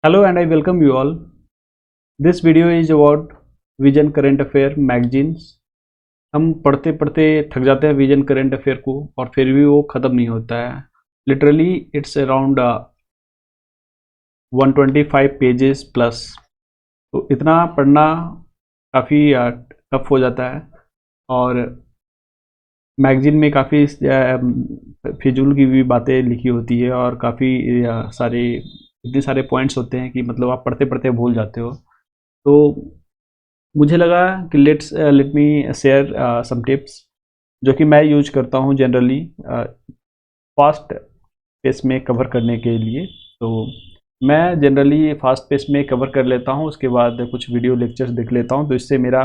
Hello and I welcome you all. This video is about vision current affair magazines. हम पढ़ते पढ़ते थक जाते हैं विजन करंट अफेयर को और फिर भी वो ख़त्म नहीं होता है। Literally it's around 125 pages plus. तो इतना पढ़ना काफ़ी टफ हो जाता है और मैगजीन में काफ़ी फिजूल की भी बातें लिखी होती है और काफ़ी सारे इतने सारे पॉइंट्स होते हैं कि मतलब आप पढ़ते पढ़ते भूल जाते हो। तो मुझे लगा कि let me share some tips जो कि मैं यूज करता हूँ जनरली फास्ट पेस में कवर करने के लिए। तो मैं जनरली फास्ट पेस में कवर कर लेता हूँ, उसके बाद कुछ वीडियो लेक्चर्स देख लेता हूँ, तो इससे मेरा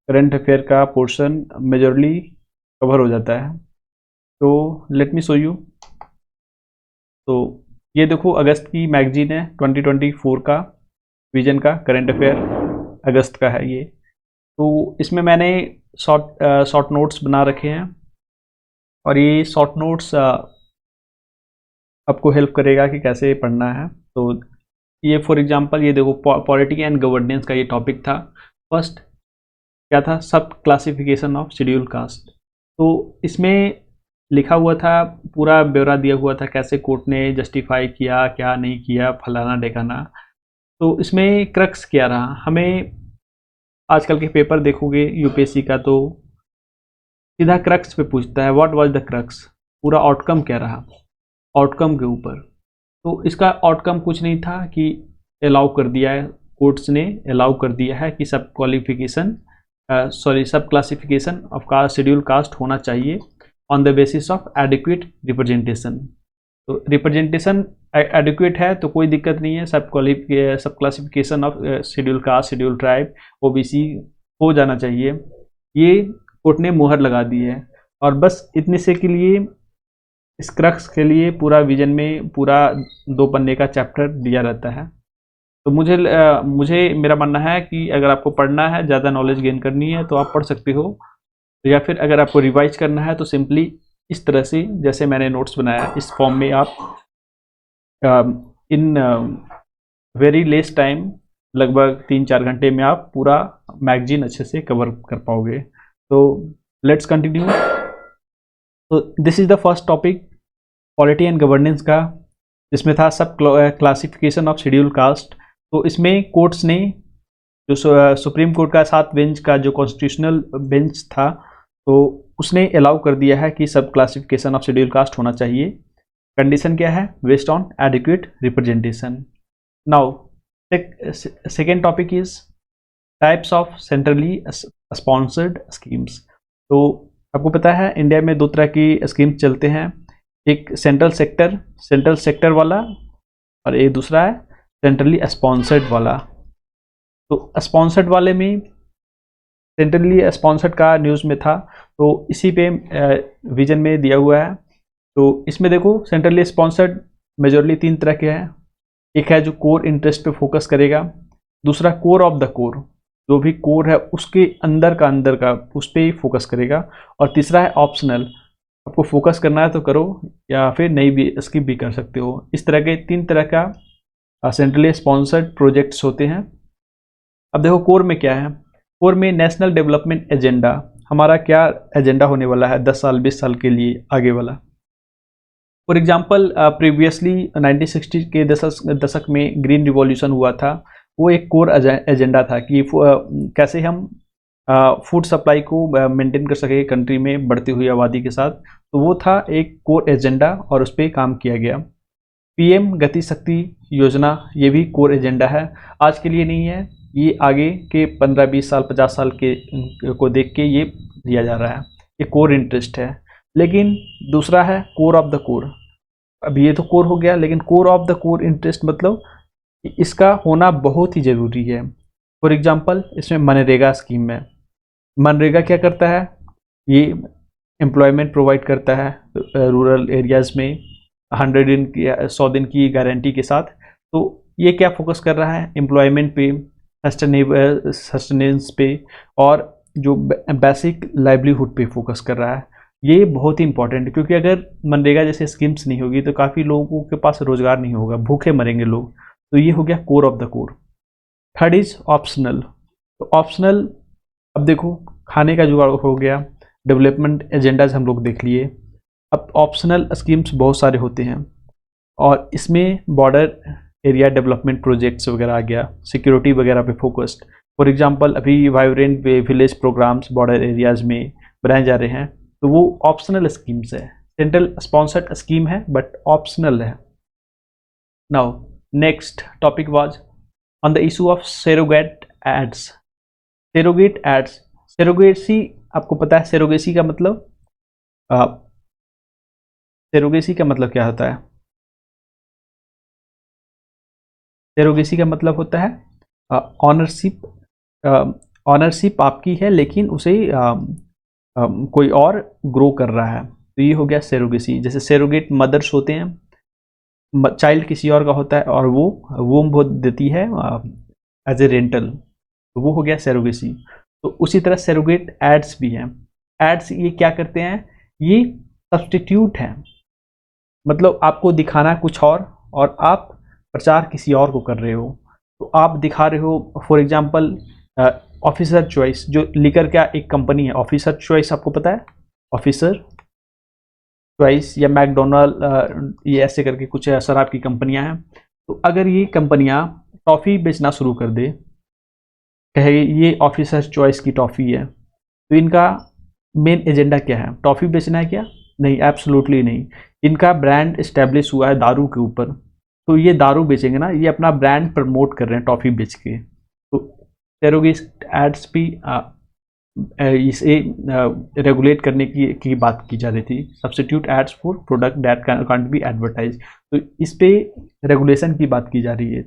करंट अफेयर का पोर्शन मेजरली कवर हो जाता है। तो लेट मी शो यू। तो ये देखो अगस्त की मैगजीन है, 2024 का विजन का करंट अफेयर अगस्त का है ये। तो इसमें मैंने शॉर्ट नोट्स बना रखे हैं और ये शॉर्ट नोट्स आपको हेल्प करेगा कि कैसे पढ़ना है। तो ये फॉर एग्जांपल ये देखो पॉलिटी एंड गवर्नेंस का ये टॉपिक था। फर्स्ट क्या था, सब क्लासिफिकेशन ऑफ शेड्यूल कास्ट। तो इसमें लिखा हुआ था, पूरा ब्यौरा दिया हुआ था कैसे कोर्ट ने जस्टिफाई किया, क्या नहीं किया, फलाना ढेकाना। तो इसमें क्रक्स क्या रहा, हमें आजकल के पेपर देखोगे यूपीएससी का तो सीधा क्रक्स पे पूछता है, व्हाट वाज द क्रक्स, पूरा आउटकम क्या रहा, आउटकम के ऊपर। तो इसका आउटकम कुछ नहीं था कि अलाउ कर दिया है, कोर्ट्स ने अलाउ कर दिया है कि सब classification of caste schedule caste होना चाहिए on the basis of adequate representation. तो रिप्रेजेंटेशन एडिक्वेट है तो कोई दिक्कत नहीं है, सब classification of schedule caste schedule tribe OBC हो जाना चाहिए। ये कोर्ट ने मुहर लगा दी है और बस इतने से के लिए इस क्रक्स के लिए पूरा विजन में पूरा 2 पन्ने का चैप्टर दिया रहता है। तो मुझे मेरा मानना है कि अगर आपको पढ़ना है, ज़्यादा नॉलेज गेन करनी है तो आप पढ़ सकते हो, या फिर अगर आपको रिवाइज करना है तो सिंपली इस तरह से जैसे मैंने नोट्स बनाया इस फॉर्म में आप इन वेरी लेस टाइम, लगभग 3-4 घंटे में आप पूरा मैगजीन अच्छे से कवर कर पाओगे। तो लेट्स कंटिन्यू। तो this is the first topic polity and governance का, जिसमें था सब क्लासिफिकेशन ऑफ शेड्यूल कास्ट। तो इसमें कोर्ट्स ने जो सुप्रीम कोर्ट का 7 बेंच का जो कॉन्स्टिट्यूशनल बेंच था, तो उसने अलाउ कर दिया है कि सब क्लासिफिकेशन ऑफ शेड्यूल कास्ट होना चाहिए। कंडीशन क्या है, based on adequate representation. Now second topic is types of centrally sponsored schemes. तो आपको पता है इंडिया में 2 तरह की स्कीम चलते हैं, एक सेंट्रल सेक्टर वाला और एक दूसरा है सेंट्रली स्पॉन्सर्ड वाला। तो स्पॉन्सर्ड वाले में सेंट्रली स्पॉन्सर्ड का न्यूज़ में था, तो इसी पे विजन में दिया हुआ है। तो इसमें देखो सेंट्रली स्पॉन्सर्ड मेजरली 3 तरह के हैं। एक है जो कोर इंटरेस्ट पे फोकस करेगा, दूसरा कोर ऑफ द कोर, जो भी कोर है उसके अंदर का उस पर ही फोकस करेगा, और तीसरा है ऑप्शनल, आपको फोकस करना है तो करो या फिर नहीं भी स्किप भी कर सकते हो। इस तरह के 3 तरह का सेंट्रली स्पॉन्सर्ड प्रोजेक्ट्स होते हैं। अब देखो कोर में क्या है, कोर में नेशनल डेवलपमेंट एजेंडा, हमारा क्या एजेंडा होने वाला है 10 साल 20 साल के लिए आगे वाला। फॉर एग्जांपल प्रीवियसली 1960 के दशक में ग्रीन रिवॉल्यूशन हुआ था, वो एक कोर एजेंडा था कि कैसे हम फूड सप्लाई को मेंटेन कर सके कंट्री में बढ़ती हुई आबादी के साथ। तो वो था एक कोर एजेंडा और उस पर काम किया गया। पीएम गति शक्ति योजना, ये भी कोर एजेंडा है, आज के लिए नहीं है, ये आगे के 15-20 साल 50 साल के को देख के ये दिया जा रहा है, ये कोर इंटरेस्ट है। लेकिन दूसरा है कोर ऑफ द कोर। अब ये तो कोर हो गया, लेकिन core of the core interest मतलब इसका होना बहुत ही ज़रूरी है। फॉर एग्जांपल इसमें मनरेगा स्कीम है, मनरेगा क्या करता है, ये एम्प्लॉयमेंट प्रोवाइड करता है रूरल एरियाज़ में 100 दिन की गारंटी के साथ। तो ये क्या फोकस कर रहा है, एम्प्लॉयमेंट पे, सस्टेनेंस पे और जो बेसिक लाइवलीहुड पे फोकस कर रहा है। ये बहुत ही इंपॉर्टेंट है, क्योंकि अगर मनरेगा जैसे स्कीम्स नहीं होगी तो काफ़ी लोगों के पास रोज़गार नहीं होगा, भूखे मरेंगे लोग। तो ये हो गया core of the core. Third is optional. तो ऑप्शनल, अब देखो खाने का जुगाड़ हो गया, डेवलपमेंट एजेंडाज हम लोग देख लिए। अब ऑप्शनल स्कीम्स बहुत सारे होते हैं और इसमें बॉर्डर एरिया डेवलपमेंट प्रोजेक्ट्स वगैरह आ गया, सिक्योरिटी वगैरह पे फोकस्ड। फॉर एग्जांपल अभी vibrant village programs border areas में बनाए जा रहे हैं, तो वो ऑप्शनल स्कीम्स है, सेंट्रल स्पॉन्सर्ड स्कीम है बट ऑप्शनल है। Now next topic was on the issue of surrogate ads. Surrogate ads, surrogacy आपको पता है, सरोगेसी का मतलब सरोगेसी का मतलब क्या होता है? सरोगेसी का मतलब होता है ऑनरशिप। ऑनरशिप आपकी है लेकिन उसे कोई और ग्रो कर रहा है, तो ये हो गया सरोगेसी। जैसे सरोगेट मदर्स होते हैं, चाइल्ड किसी और का होता है और वो वूम देती है एज ए रेंटल, तो वो हो गया सरोगेसी। तो उसी तरह सरोगेट एड्स भी हैं। एड्स ये क्या करते हैं? ये सब्सटीट्यूट हैं, मतलब आपको दिखाना कुछ और आप प्रचार किसी और को कर रहे हो। तो आप दिखा रहे हो फॉर एग्जांपल ऑफिसर चॉइस, जो लिकर का एक कंपनी है ऑफिसर चॉइस, आपको पता है ऑफिसर चॉइस या मैकडोनल्ड, ये ऐसे करके कुछ शराब की कंपनियां हैं। तो अगर ये कंपनियां टॉफ़ी बेचना शुरू कर दे, कहे ये ऑफिसर चॉइस की टॉफ़ी है, तो इनका मेन एजेंडा क्या है? टॉफ़ी बेचना है क्या? नहीं, एब्सोल्युटली नहीं। इनका ब्रांड इस्टेब्लिश हुआ है दारू के ऊपर, तो ये दारू बेचेंगे ना, ये अपना ब्रांड प्रमोट कर रहे हैं टॉफ़ी बेच के। तो सरोगेट एड्स भी इसे रेगुलेट करने की बात की जा रही थी। Substitute ads for product that can't be advertise, तो इस पे रेगुलेशन की बात की जा रही है।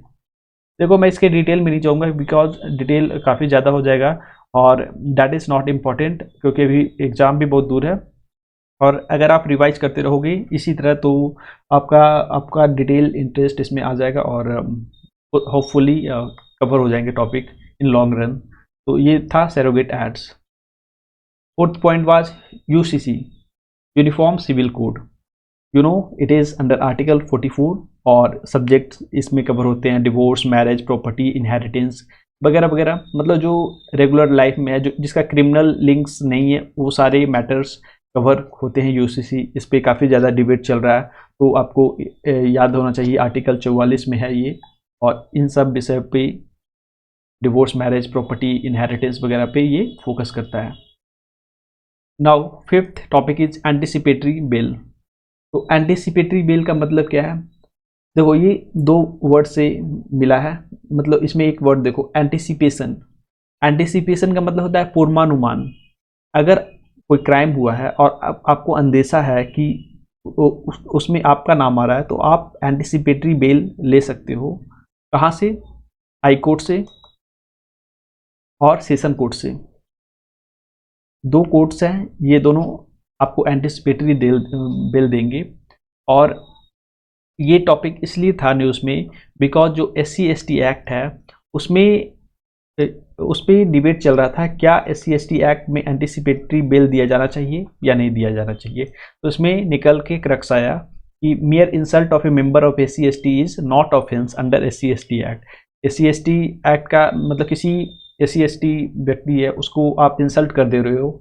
देखो मैं इसके डिटेल में नहीं जाऊँगा बिकॉज डिटेल काफ़ी ज़्यादा हो जाएगा और दैट इज़ नॉट इम्पॉर्टेंट, क्योंकि अभी एग्ज़ाम भी बहुत दूर है। और अगर आप रिवाइज करते रहोगे इसी तरह तो आपका डिटेल इंटरेस्ट इसमें आ जाएगा और होपफुली कवर हो जाएंगे टॉपिक इन लॉन्ग रन। तो ये था surrogate ads. Fourth point was UCC, uniform civil code. You know it is under article 44 और सब्जेक्ट इसमें कवर होते हैं डिवोर्स, मैरिज, प्रॉपर्टी, इनहेरिटेंस वगैरह वगैरह। मतलब जो रेगुलर लाइफ में है, जो जिसका क्रिमिनल लिंक्स नहीं है, वो सारे मैटर्स कवर होते हैं यूसीसी। इस पर काफ़ी ज़्यादा डिबेट चल रहा है, तो आपको याद होना चाहिए आर्टिकल 44 में है ये, और इन सब विषय पे डिवोर्स, मैरिज, प्रॉपर्टी, इनहेरिटेंस वगैरह पे ये फोकस करता है। Now fifth topic is anticipatory bell. तो एंटिसिपेटरी बेल का मतलब क्या है? देखो ये दो वर्ड से मिला है, मतलब इसमें एक वर्ड देखो एंटिसिपेशन। एंटिसिपेशन का मतलब होता है पूर्वानुमान। अगर कोई क्राइम हुआ है और आपको अंदेशा है कि उसमें आपका नाम आ रहा है, तो आप एंटिसिपेटरी बेल ले सकते हो। कहाँ से? हाई कोर्ट से और सेशन कोर्ट से। दो कोर्ट्स हैं, ये दोनों आपको एंटिसिपेटरी बेल देंगे। और ये टॉपिक इसलिए था न्यूज़ में बिकॉज जो SC/ST एक्ट है उसमें उस पर डिबेट चल रहा था, क्या SC/ST एक्ट में एंटिसिपेटरी बेल दिया जाना चाहिए या नहीं दिया जाना चाहिए। तो इसमें निकल के क्रक्स आया कि मियर insult of A member of SC/ST is not offence under SC/ST act. SC/ST act का मतलब किसी SC/ST व्यक्ति है उसको आप इंसल्ट कर दे रहे हो,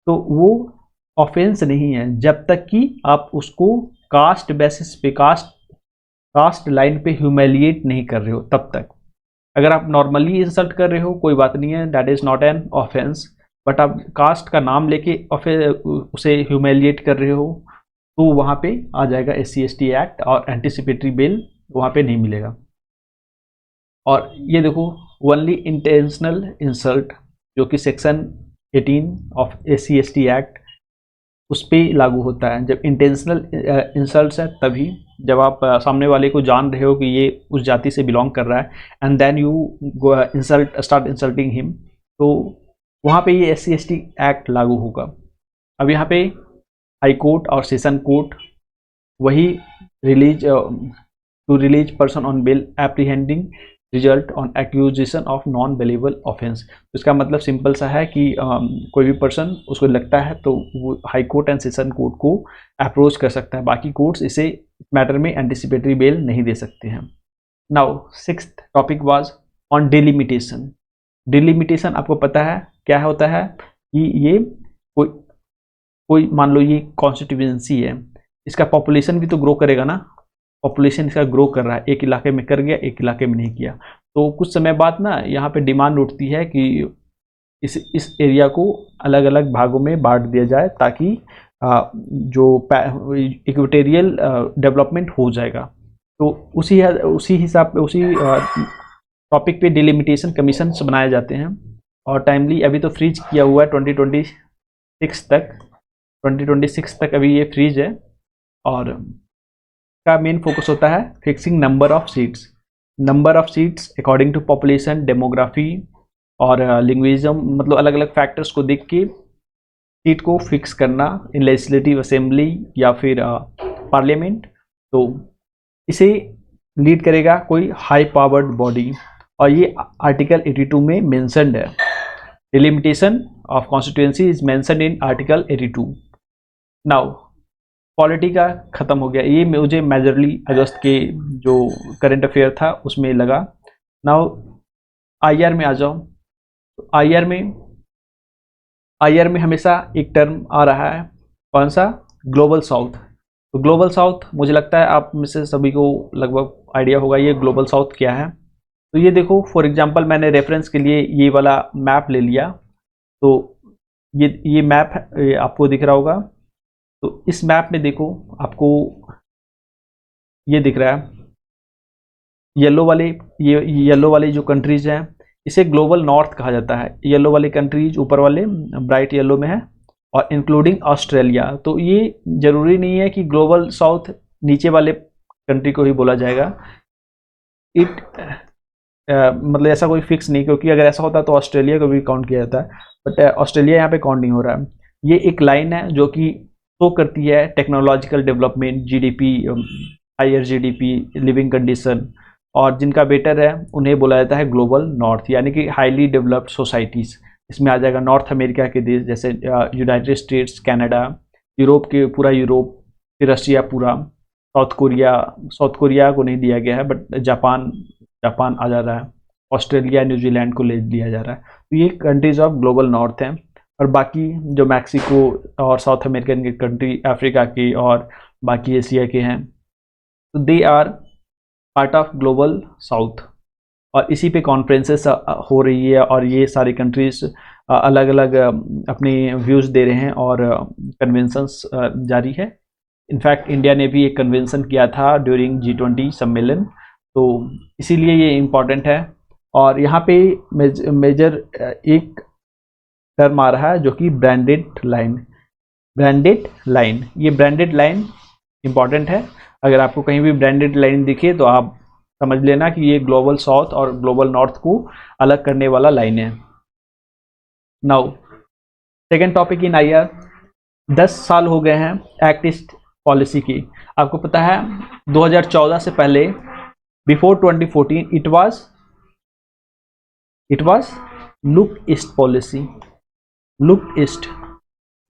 तो वो ऑफेंस नहीं है जब तक कि आप उसको कास्ट बेसिस पे, कास्ट लाइन पे ह्यूमिलिएट नहीं कर रहे हो तब तक। अगर आप नॉर्मली इंसल्ट कर रहे हो कोई बात नहीं है, that is not an offence. But आप कास्ट का नाम लेके उसे ह्यूमिलिएट कर रहे हो, तो वहाँ पे आ जाएगा SC/ST एक्ट और एंटिसिपेटरी बेल वहाँ पे नहीं मिलेगा। और ये देखो ओनली इंटेंशनल इंसल्ट, जो कि सेक्शन 18 ऑफ SC/ST एक्ट उस पर लागू होता है। जब इंटेंशनल इंसल्ट्स है तभी, जब आप सामने वाले को जान रहे हो कि ये उस जाति से बिलोंग कर रहा है and then you go start insulting him, तो वहाँ पे ये SC/ST एक्ट लागू होगा। अब यहाँ पे हाई कोर्ट और सेशन कोर्ट वही to release person on bail apprehending result on accusation of non bailable offence. तो इसका मतलब सिंपल सा है कि कोई भी पर्सन उसको लगता है तो वो high court and session court को अप्रोच कर सकता है, बाकी कोर्ट्स इसे मैटर में एंटिसिपेटरी बेल नहीं दे सकते हैं। Now sixth topic was on delimitation. Delimitation आपको पता है क्या होता है कि ये कोई कोई मान लो ये कॉन्स्टिट्यूएंसी है, इसका पॉपुलेशन भी तो ग्रो करेगा ना, पॉपुलेशन इसका ग्रो कर रहा है, एक इलाके में कर गया एक इलाके में नहीं किया, तो कुछ समय बाद ना यहाँ पे डिमांड उठती है कि इस एरिया को अलग अलग भागों में बांट दिया जाए ताकि जो इक्वेटोरियल डेवलपमेंट हो जाएगा। तो उसी हिसाब पे उसी टॉपिक पे डिलिमिटेशन कमीशन बनाए जाते हैं और टाइमली अभी तो फ्रीज किया हुआ है 2026 तक अभी ये फ्रीज है। और का मेन फोकस होता है fixing number of seats according to population, demography और लिंग्विज्म, मतलब अलग अलग फैक्टर्स को देख के सीट को फिक्स करना इन लेजिस्लेटिव असेंबली या फिर पार्लियामेंट। तो इसे लीड करेगा कोई हाई पावर्ड बॉडी और ये आर्टिकल 82 में मेंशन्ड है। Delimitation of constituency is mentioned in article 82। Now polity का खत्म हो गया, ये मुझे मेजरली अगस्त के जो करंट अफेयर था उसमें लगा। नाउ आईआर में आ जाओ। तो आईआर में हमेशा एक टर्म आ रहा है, कौन सा? Global south. तो ग्लोबल साउथ मुझे लगता है आप में से सभी को लगभग आइडिया होगा ये ग्लोबल साउथ क्या है। तो ये देखो फॉर एग्जांपल मैंने रेफरेंस के लिए ये वाला मैप ले लिया, तो ये मैप आपको दिख रहा होगा। तो इस मैप में देखो आपको ये दिख रहा है येलो वाले जो कंट्रीज हैं इसे ग्लोबल नॉर्थ कहा जाता है। येलो वाले कंट्रीज ऊपर वाले ब्राइट येलो में है और इंक्लूडिंग ऑस्ट्रेलिया। तो ये जरूरी नहीं है कि ग्लोबल साउथ नीचे वाले कंट्री को ही बोला जाएगा, मतलब ऐसा कोई फिक्स नहीं, क्योंकि अगर ऐसा होता तो ऑस्ट्रेलिया को भी काउंट किया जाता है, बट ऑस्ट्रेलिया यहाँ पे काउंट नहीं हो रहा है। ये एक लाइन है जो कि शो करती है technological development, GDP, higher GDP, living condition, और जिनका बेटर है उन्हें बोला जाता है ग्लोबल नॉर्थ, यानी कि हाईली डेवलप्ड सोसाइटीज़। इसमें आ जाएगा नॉर्थ अमेरिका के देश जैसे यूनाइटेड स्टेट्स, कनाडा, यूरोप के पूरा यूरोप, फिर रशिया पूरा, साउथ कोरिया को नहीं दिया गया है बट जापान आ जा रहा है, ऑस्ट्रेलिया, न्यूजीलैंड को ले लिया जा रहा है। तो ये कंट्रीज ऑफ ग्लोबल नॉर्थ हैं। और बाकी जो मैक्सिको और साउथ अमेरिकन के कंट्री, अफ्रीका के और बाकी एशिया के हैं, तो they are part of global South. और इसी पे कॉन्फ्रेंसेस हो रही है और ये सारी कंट्रीज अलग अलग अपने व्यूज़ दे रहे हैं और कन्वेंशंस जारी है। इनफैक्ट इंडिया ने भी एक कन्वेंशन किया था ड्यूरिंग G20 सम्मेलन, तो इसीलिए ये इम्पॉर्टेंट है। और यहाँ पे मेजर एक टर्म आ रहा है जो कि ब्रांडेड लाइन। ये ब्रांडेड लाइन इम्पॉर्टेंट है। अगर आपको कहीं भी ब्रांडेड लाइन दिखे तो आप समझ लेना कि ये ग्लोबल साउथ और ग्लोबल नॉर्थ को अलग करने वाला लाइन है। Now second topic in IR, 10 साल हो गए हैं एक्ट ईस्ट पॉलिसी की। आपको पता है 2014 से पहले, before 2014, it was look east policy. Look east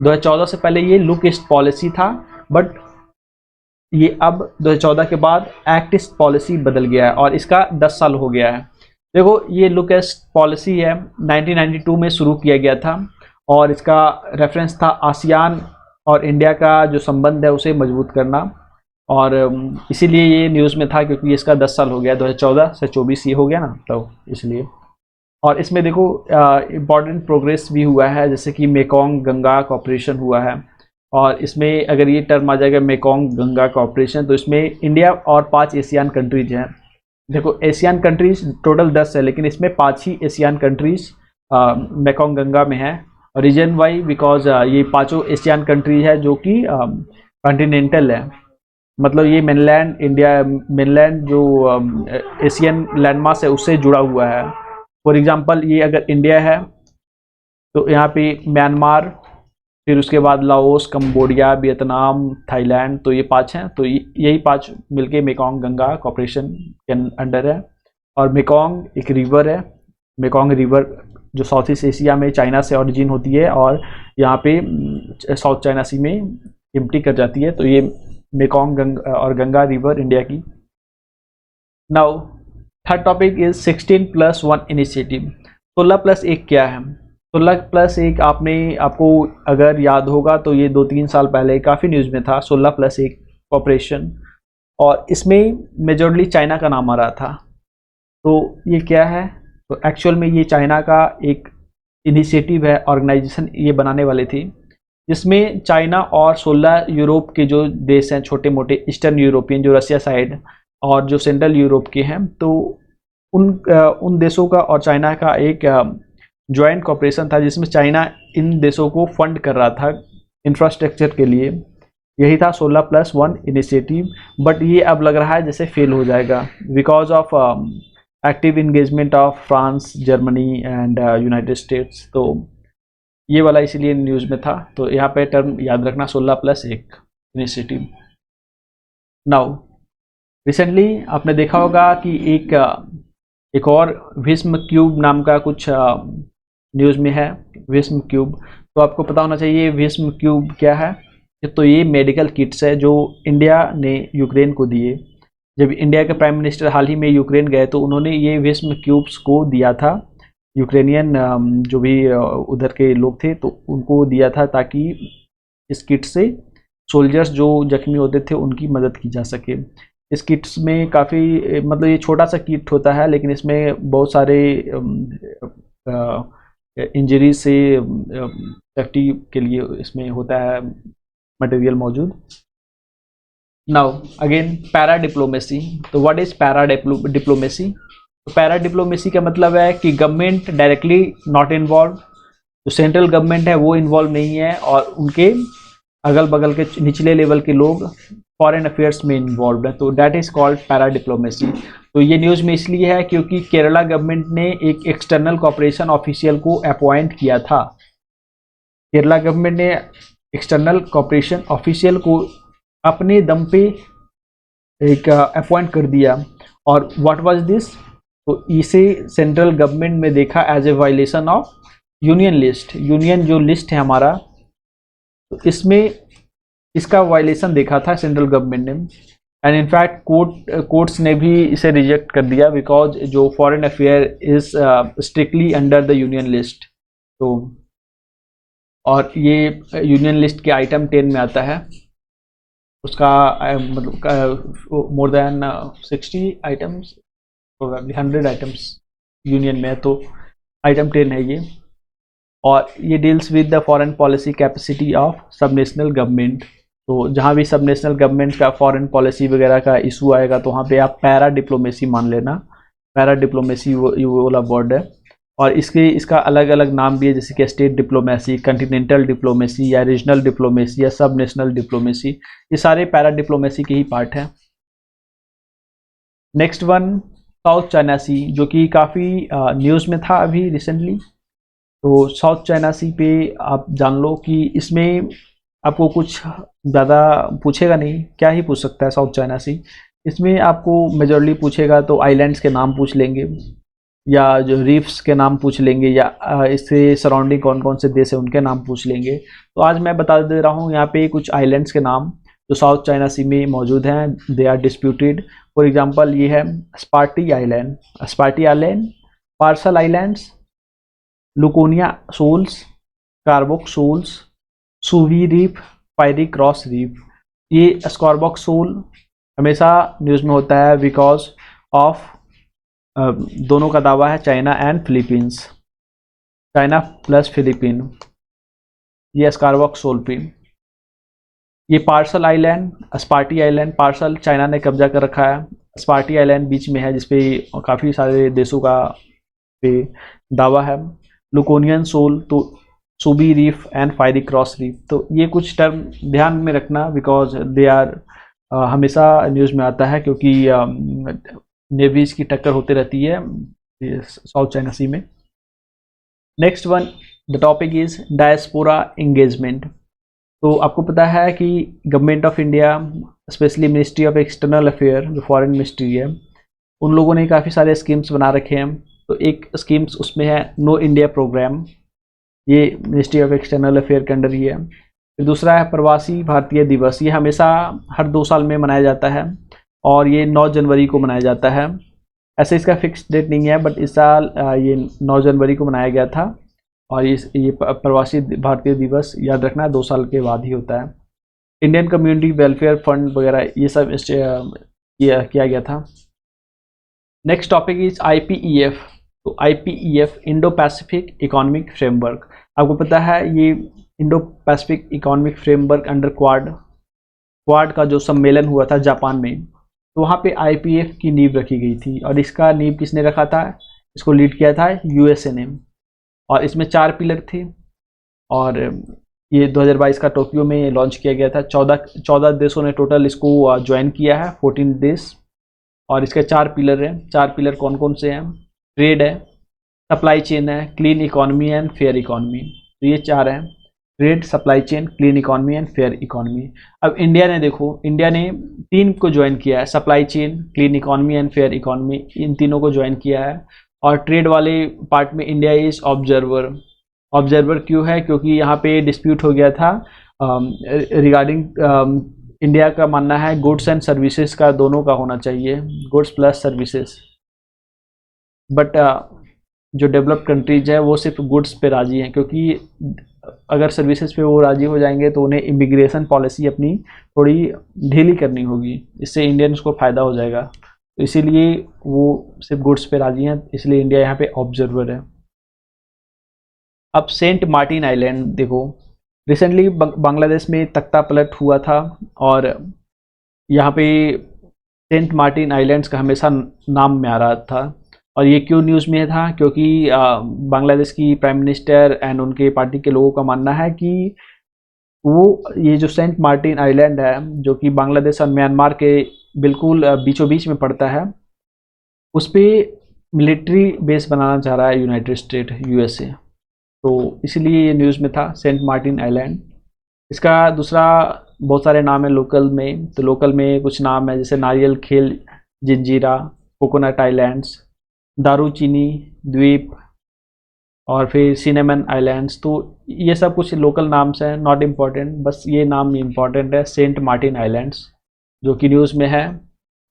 2014 से पहले ये लुक ईस्ट पॉलिसी था, बट ये अब 2014 के बाद एक्ट ईस्ट पॉलिसी बदल गया है और इसका 10 साल हो गया है। देखो ये लुक ईस्ट पॉलिसी है 1992 में शुरू किया गया था और इसका रेफरेंस था आसियान और इंडिया का जो संबंध है उसे मजबूत करना, और इसीलिए ये न्यूज़ में था क्योंकि इसका 10 साल हो गया, 2014 से 24 ये हो गया ना, तो इसलिए। और इसमें देखो इम्पॉर्टेंट प्रोग्रेस भी हुआ है, जैसे कि मेकोंग गंगा कॉपरेशन हुआ है। और इसमें अगर ये टर्म आ जाएगा मेकोंग गंगा कॉपरेशन, तो इसमें इंडिया और 5 एशियन कंट्रीज हैं। देखो एशियन कंट्रीज टोटल 10 है, लेकिन इसमें 5 ही एशियन कंट्रीज मेकोंग गंगा में है। रीजन वाई, बिकॉज ये 5 एशियन कंट्रीज है जो कि कॉन्टिनेंटल है, मतलब ये मेनलैंड जो एशियन लैंडमास है उससे जुड़ा हुआ है। फॉर एग्जांपल ये अगर इंडिया है तो यहाँ पे म्यांमार, फिर उसके बाद लाओस, कंबोडिया, वियतनाम, थाईलैंड, तो ये 5 हैं। तो यही 5 मिलके मेकोंग गंगा कॉपरेशन के अंडर है। और मेकोंग एक रिवर है, मेकोंग रिवर जो साउथ ईस्ट एशिया में चाइना से ओरिजिन होती है और यहाँ पे साउथ चाइना सी में एम्प्टी कर जाती है। तो ये मेकोंग और गंगा रिवर इंडिया की। Now third topic is 16+1 initiative. 16+1 क्या है? 16+1 आपको अगर याद होगा तो ये 2-3 साल पहले काफ़ी न्यूज़ में था 16+1 कॉपरेशन, और इसमें मेजॉरली चाइना का नाम आ रहा था। तो ये क्या है? तो एक्चुअल में ये चाइना का एक इनिशिएटिव है, ऑर्गेनाइजेशन ये बनाने वाली थी, जिसमें चाइना और 16 यूरोप के जो देश हैं, छोटे मोटे ईस्टर्न यूरोपियन, जो रसिया साइड और जो सेंट्रल यूरोप के हैं, तो उन देशों का और चाइना का एक जॉइंट कॉपरेशन था, जिसमें चाइना इन देशों को फंड कर रहा था इंफ्रास्ट्रक्चर के लिए। यही था 16+1 इनिशिएटिव, बट ये अब लग रहा है जैसे फेल हो जाएगा because of active engagement of France, Germany and United states. तो ये वाला इसीलिए न्यूज़ में था। तो यहाँ पे टर्म याद रखना 16+1 इनिशिएटिव। नाउ रिसेंटली आपने देखा होगा कि एक और विस्म क्यूब नाम का कुछ न्यूज़ में है, विस्म क्यूब। तो आपको पता होना चाहिए विस्म क्यूब क्या है। तो ये मेडिकल किट्स है जो इंडिया ने यूक्रेन को दिए। जब इंडिया के प्राइम मिनिस्टर हाल ही में यूक्रेन गए तो उन्होंने ये विस्म क्यूब्स को दिया था, यूक्रेनियन जो भी उधर के लोग थे तो उनको दिया था, ताकि इस किट से सोल्जर्स जो जख्मी होते थे उनकी मदद की जा सके। इस किट्स में काफ़ी मतलब ये छोटा सा किट होता है, लेकिन इसमें बहुत सारे इंजरी से सेफ्टी के लिए इसमें होता है मटेरियल मौजूद। Now again para diplomacy. तो व्हाट इज पैरा डिप्लोमेसी? तो पैरा डिप्लोमेसी का मतलब है कि गवर्नमेंट डायरेक्टली नॉट इन्वॉल्व, जो सेंट्रल गवर्नमेंट है वो इन्वॉल्व नहीं है, और उनके अगल बगल के निचले लेवल के लोग फॉरेन अफेयर्स में इन्वॉल्व है, तो that is called para diplomacy. तो ये न्यूज़ में इसलिए है क्योंकि केरला गवर्नमेंट ने एक एक्सटर्नल कॉपरेशन ऑफिशियल को अपॉइंट किया था। केरला गवर्नमेंट ने एक्सटर्नल कॉपरेशन ऑफिशियल को अपने दम पे एक अपॉइंट कर दिया, और व्हाट वाज दिस? तो इसे सेंट्रल गवर्नमेंट में देखा as a violation of union list. Union जो लिस्ट है हमारा, तो इसमें इसका वायलेशन देखा था सेंट्रल गवर्नमेंट ने, एंड इनफैक्ट कोर्ट्स ने भी इसे रिजेक्ट कर दिया बिकॉज जो foreign affair is strictly under the union list. तो और ये यूनियन लिस्ट के आइटम 10 में आता है, उसका मतलब more than 60 items, probably 100 items union में है, तो आइटम 10 है ये। और ये deals with the foreign policy capacity of सब नेशनल गवर्नमेंट। तो जहाँ भी सब नेशनल गवर्नमेंट का फॉरेन पॉलिसी वगैरह का इशू आएगा तो वहाँ पे आप पैरा डिप्लोमेसी मान लेना। पैरा डिप्लोमेसी वो वाला वर्ड है, और इसका अलग अलग नाम भी है, जैसे कि स्टेट डिप्लोमेसी, कॉन्टिनेंटल डिप्लोमेसी, या रीजनल डिप्लोमेसी, या सब नेशनल डिप्लोमेसी। ये सारे पैरा डिप्लोमेसी के ही पार्ट हैं। नेक्स्ट वन, साउथ चाइना सी, जो कि काफ़ी न्यूज़ में था अभी रिसेंटली। तो साउथ चाइना सी पे आप जान लो कि इसमें आपको कुछ ज़्यादा पूछेगा नहीं, क्या ही पूछ सकता है साउथ चाइना सी। इसमें आपको मेजॉरली पूछेगा तो आइलैंड्स के नाम पूछ लेंगे, या जो रीफ्स के नाम पूछ लेंगे, या इससे सराउंडिंग कौन कौन से देश है उनके नाम पूछ लेंगे। तो आज मैं बता दे रहा हूँ यहाँ पे कुछ आइलैंड्स के नाम जो साउथ चाइना सी में मौजूद हैं, they are disputed. For example ये है Spratly Island, Paracel Islands, Luconia Shoals, Scarborough Shoals, Subi Reef, Fiery Cross Reef. ये स्कॉर्बोक सोल हमेशा न्यूज़ में होता है बिकॉज ऑफ दोनों का दावा है China and Philippines, China plus Philippine, ये स्कॉर्बोक सोल पे। ये Paracel Island, Spratly Island, Paracel China ने कब्जा कर रखा है, स्पार्टी आइलैंड बीच में है जिसपे काफ़ी सारे देशों का पे दावा है। लुकोनियन सोल, तो Subi Reef and Fiery Cross Reef. तो ये कुछ टर्म ध्यान में रखना बिकॉज दे आर हमेशा न्यूज़ में आता है, क्योंकि नेवीज की टक्कर होती रहती है साउथ चाइना सी में। Next one, the topic is diaspora engagement. तो आपको पता है कि government of India, specially ministry of external affair, जो फॉरेन मिनिस्ट्री है, उन लोगों ने काफ़ी सारे स्कीम्स बना रखे हैं। तो एक स्कीम्स उसमें है नो इंडिया प्रोग्राम, ये मिनिस्ट्री ऑफ एक्सटर्नल अफेयर के अंडर ही है। फिर दूसरा है प्रवासी भारतीय दिवस, ये हमेशा हर 2 साल में मनाया जाता है, और ये 9 जनवरी को मनाया जाता है। ऐसे इसका फिक्स डेट नहीं है, बट इस साल ये 9 जनवरी को मनाया गया था। और ये प्रवासी भारतीय दिवस याद रखना 2 साल के बाद ही होता है। इंडियन कम्युनिटी वेलफेयर फंड वगैरह ये सब किया गया था। Next topic is IPEF। तो IPEF Indo Pacific economic framework, आपको पता है ये Indo Pacific economic framework under quad का जो सम्मेलन हुआ था जापान में, तो वहाँ पे IPEF की नींव रखी गई थी। और इसका नींव किसने रखा था? इसको लीड किया था USA ने। और इसमें 4 पिलर थे और ये 2022 का टोक्यो में लॉन्च किया गया था। 14 देशों ने टोटल इसको ज्वाइन किया है, 14 देश। और इसके 4 पिलर हैं। 4 पिलर कौन कौन से हैं? ट्रेड है, सप्लाई चेन है, clean economy and fair economy. तो ये 4 हैं, trade, supply chain, clean economy and fair economy. अब इंडिया ने देखो, इंडिया ने 3 को ज्वाइन किया है, supply chain, clean economy and fair economy, इन तीनों को ज्वाइन किया है। और ट्रेड वाले पार्ट में इंडिया इज ऑब्जर्वर। ऑब्जर्वर क्यों है? क्योंकि यहाँ पे डिस्प्यूट हो गया था रिगार्डिंग इंडिया का मानना है गुड्स एंड सर्विसेज का दोनों का होना चाहिए, गुड्स प्लस सर्विसेज। बट जो डेवलप्ड कंट्रीज है वो सिर्फ गुड्स पे राजी हैं, क्योंकि अगर सर्विसेज पे वो राजी हो जाएंगे तो उन्हें इमिग्रेशन पॉलिसी अपनी थोड़ी ढीली करनी होगी, इससे इंडियंस को फ़ायदा हो जाएगा। तो इसीलिए वो सिर्फ गुड्स पे राजी हैं, इसलिए इंडिया यहाँ पे ऑब्जर्वर है। अब सेंट मार्टिन आइलैंड देखो, रिसेंटली बांग्लादेश में तख्ता पलट हुआ था और यहाँ पे सेंट मार्टिन आइलैंड्स का हमेशा नाम में आ रहा था। और ये क्यों न्यूज़ में था? क्योंकि बांग्लादेश की प्राइम मिनिस्टर एंड उनके पार्टी के लोगों का मानना है कि वो ये जो सेंट मार्टिन आइलैंड है, जो कि बांग्लादेश और म्यांमार के बिल्कुल बीचों बीच में पड़ता है, उस पर मिलिट्री बेस बनाना चाह रहा है यूनाइटेड स्टेट, USA। तो इसलिए ये न्यूज़ में था सेंट मार्टिन आइलैंड। इसका दूसरा बहुत सारे नाम है लोकल में। तो लोकल में कुछ नाम है जैसे नारियल खेल जंजीरा, कोकोनट आइलैंड्स, दारूचीनी द्वीप और फिर सिनेमन आइलैंड्स। तो ये सब कुछ लोकल नाम्स हैं, नॉट इम्पॉर्टेंट, बस ये नाम इम्पॉर्टेंट है, सेंट मार्टिन आइलैंड्स, जो कि न्यूज़ में है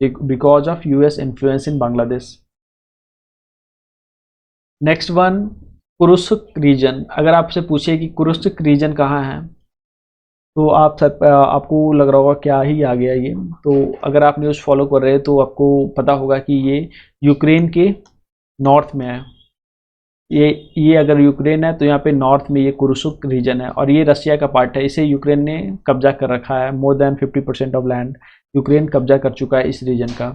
because of US influence in Bangladesh. Next one, Kursk region. अगर आपसे पूछे कि कुरुशक रीजन कहाँ है तो आपको लग रहा होगा क्या ही आ गया ये। तो अगर आप न्यूज़ फॉलो कर रहे हैं तो आपको पता होगा कि ये यूक्रेन के नॉर्थ में है। ये अगर यूक्रेन है तो यहाँ पे नॉर्थ में ये कुरुशक रीजन है और ये रशिया का पार्ट है। इसे यूक्रेन ने कब्जा कर रखा है, more than 50% of land Ukraine कब्जा कर चुका है इस रीजन का।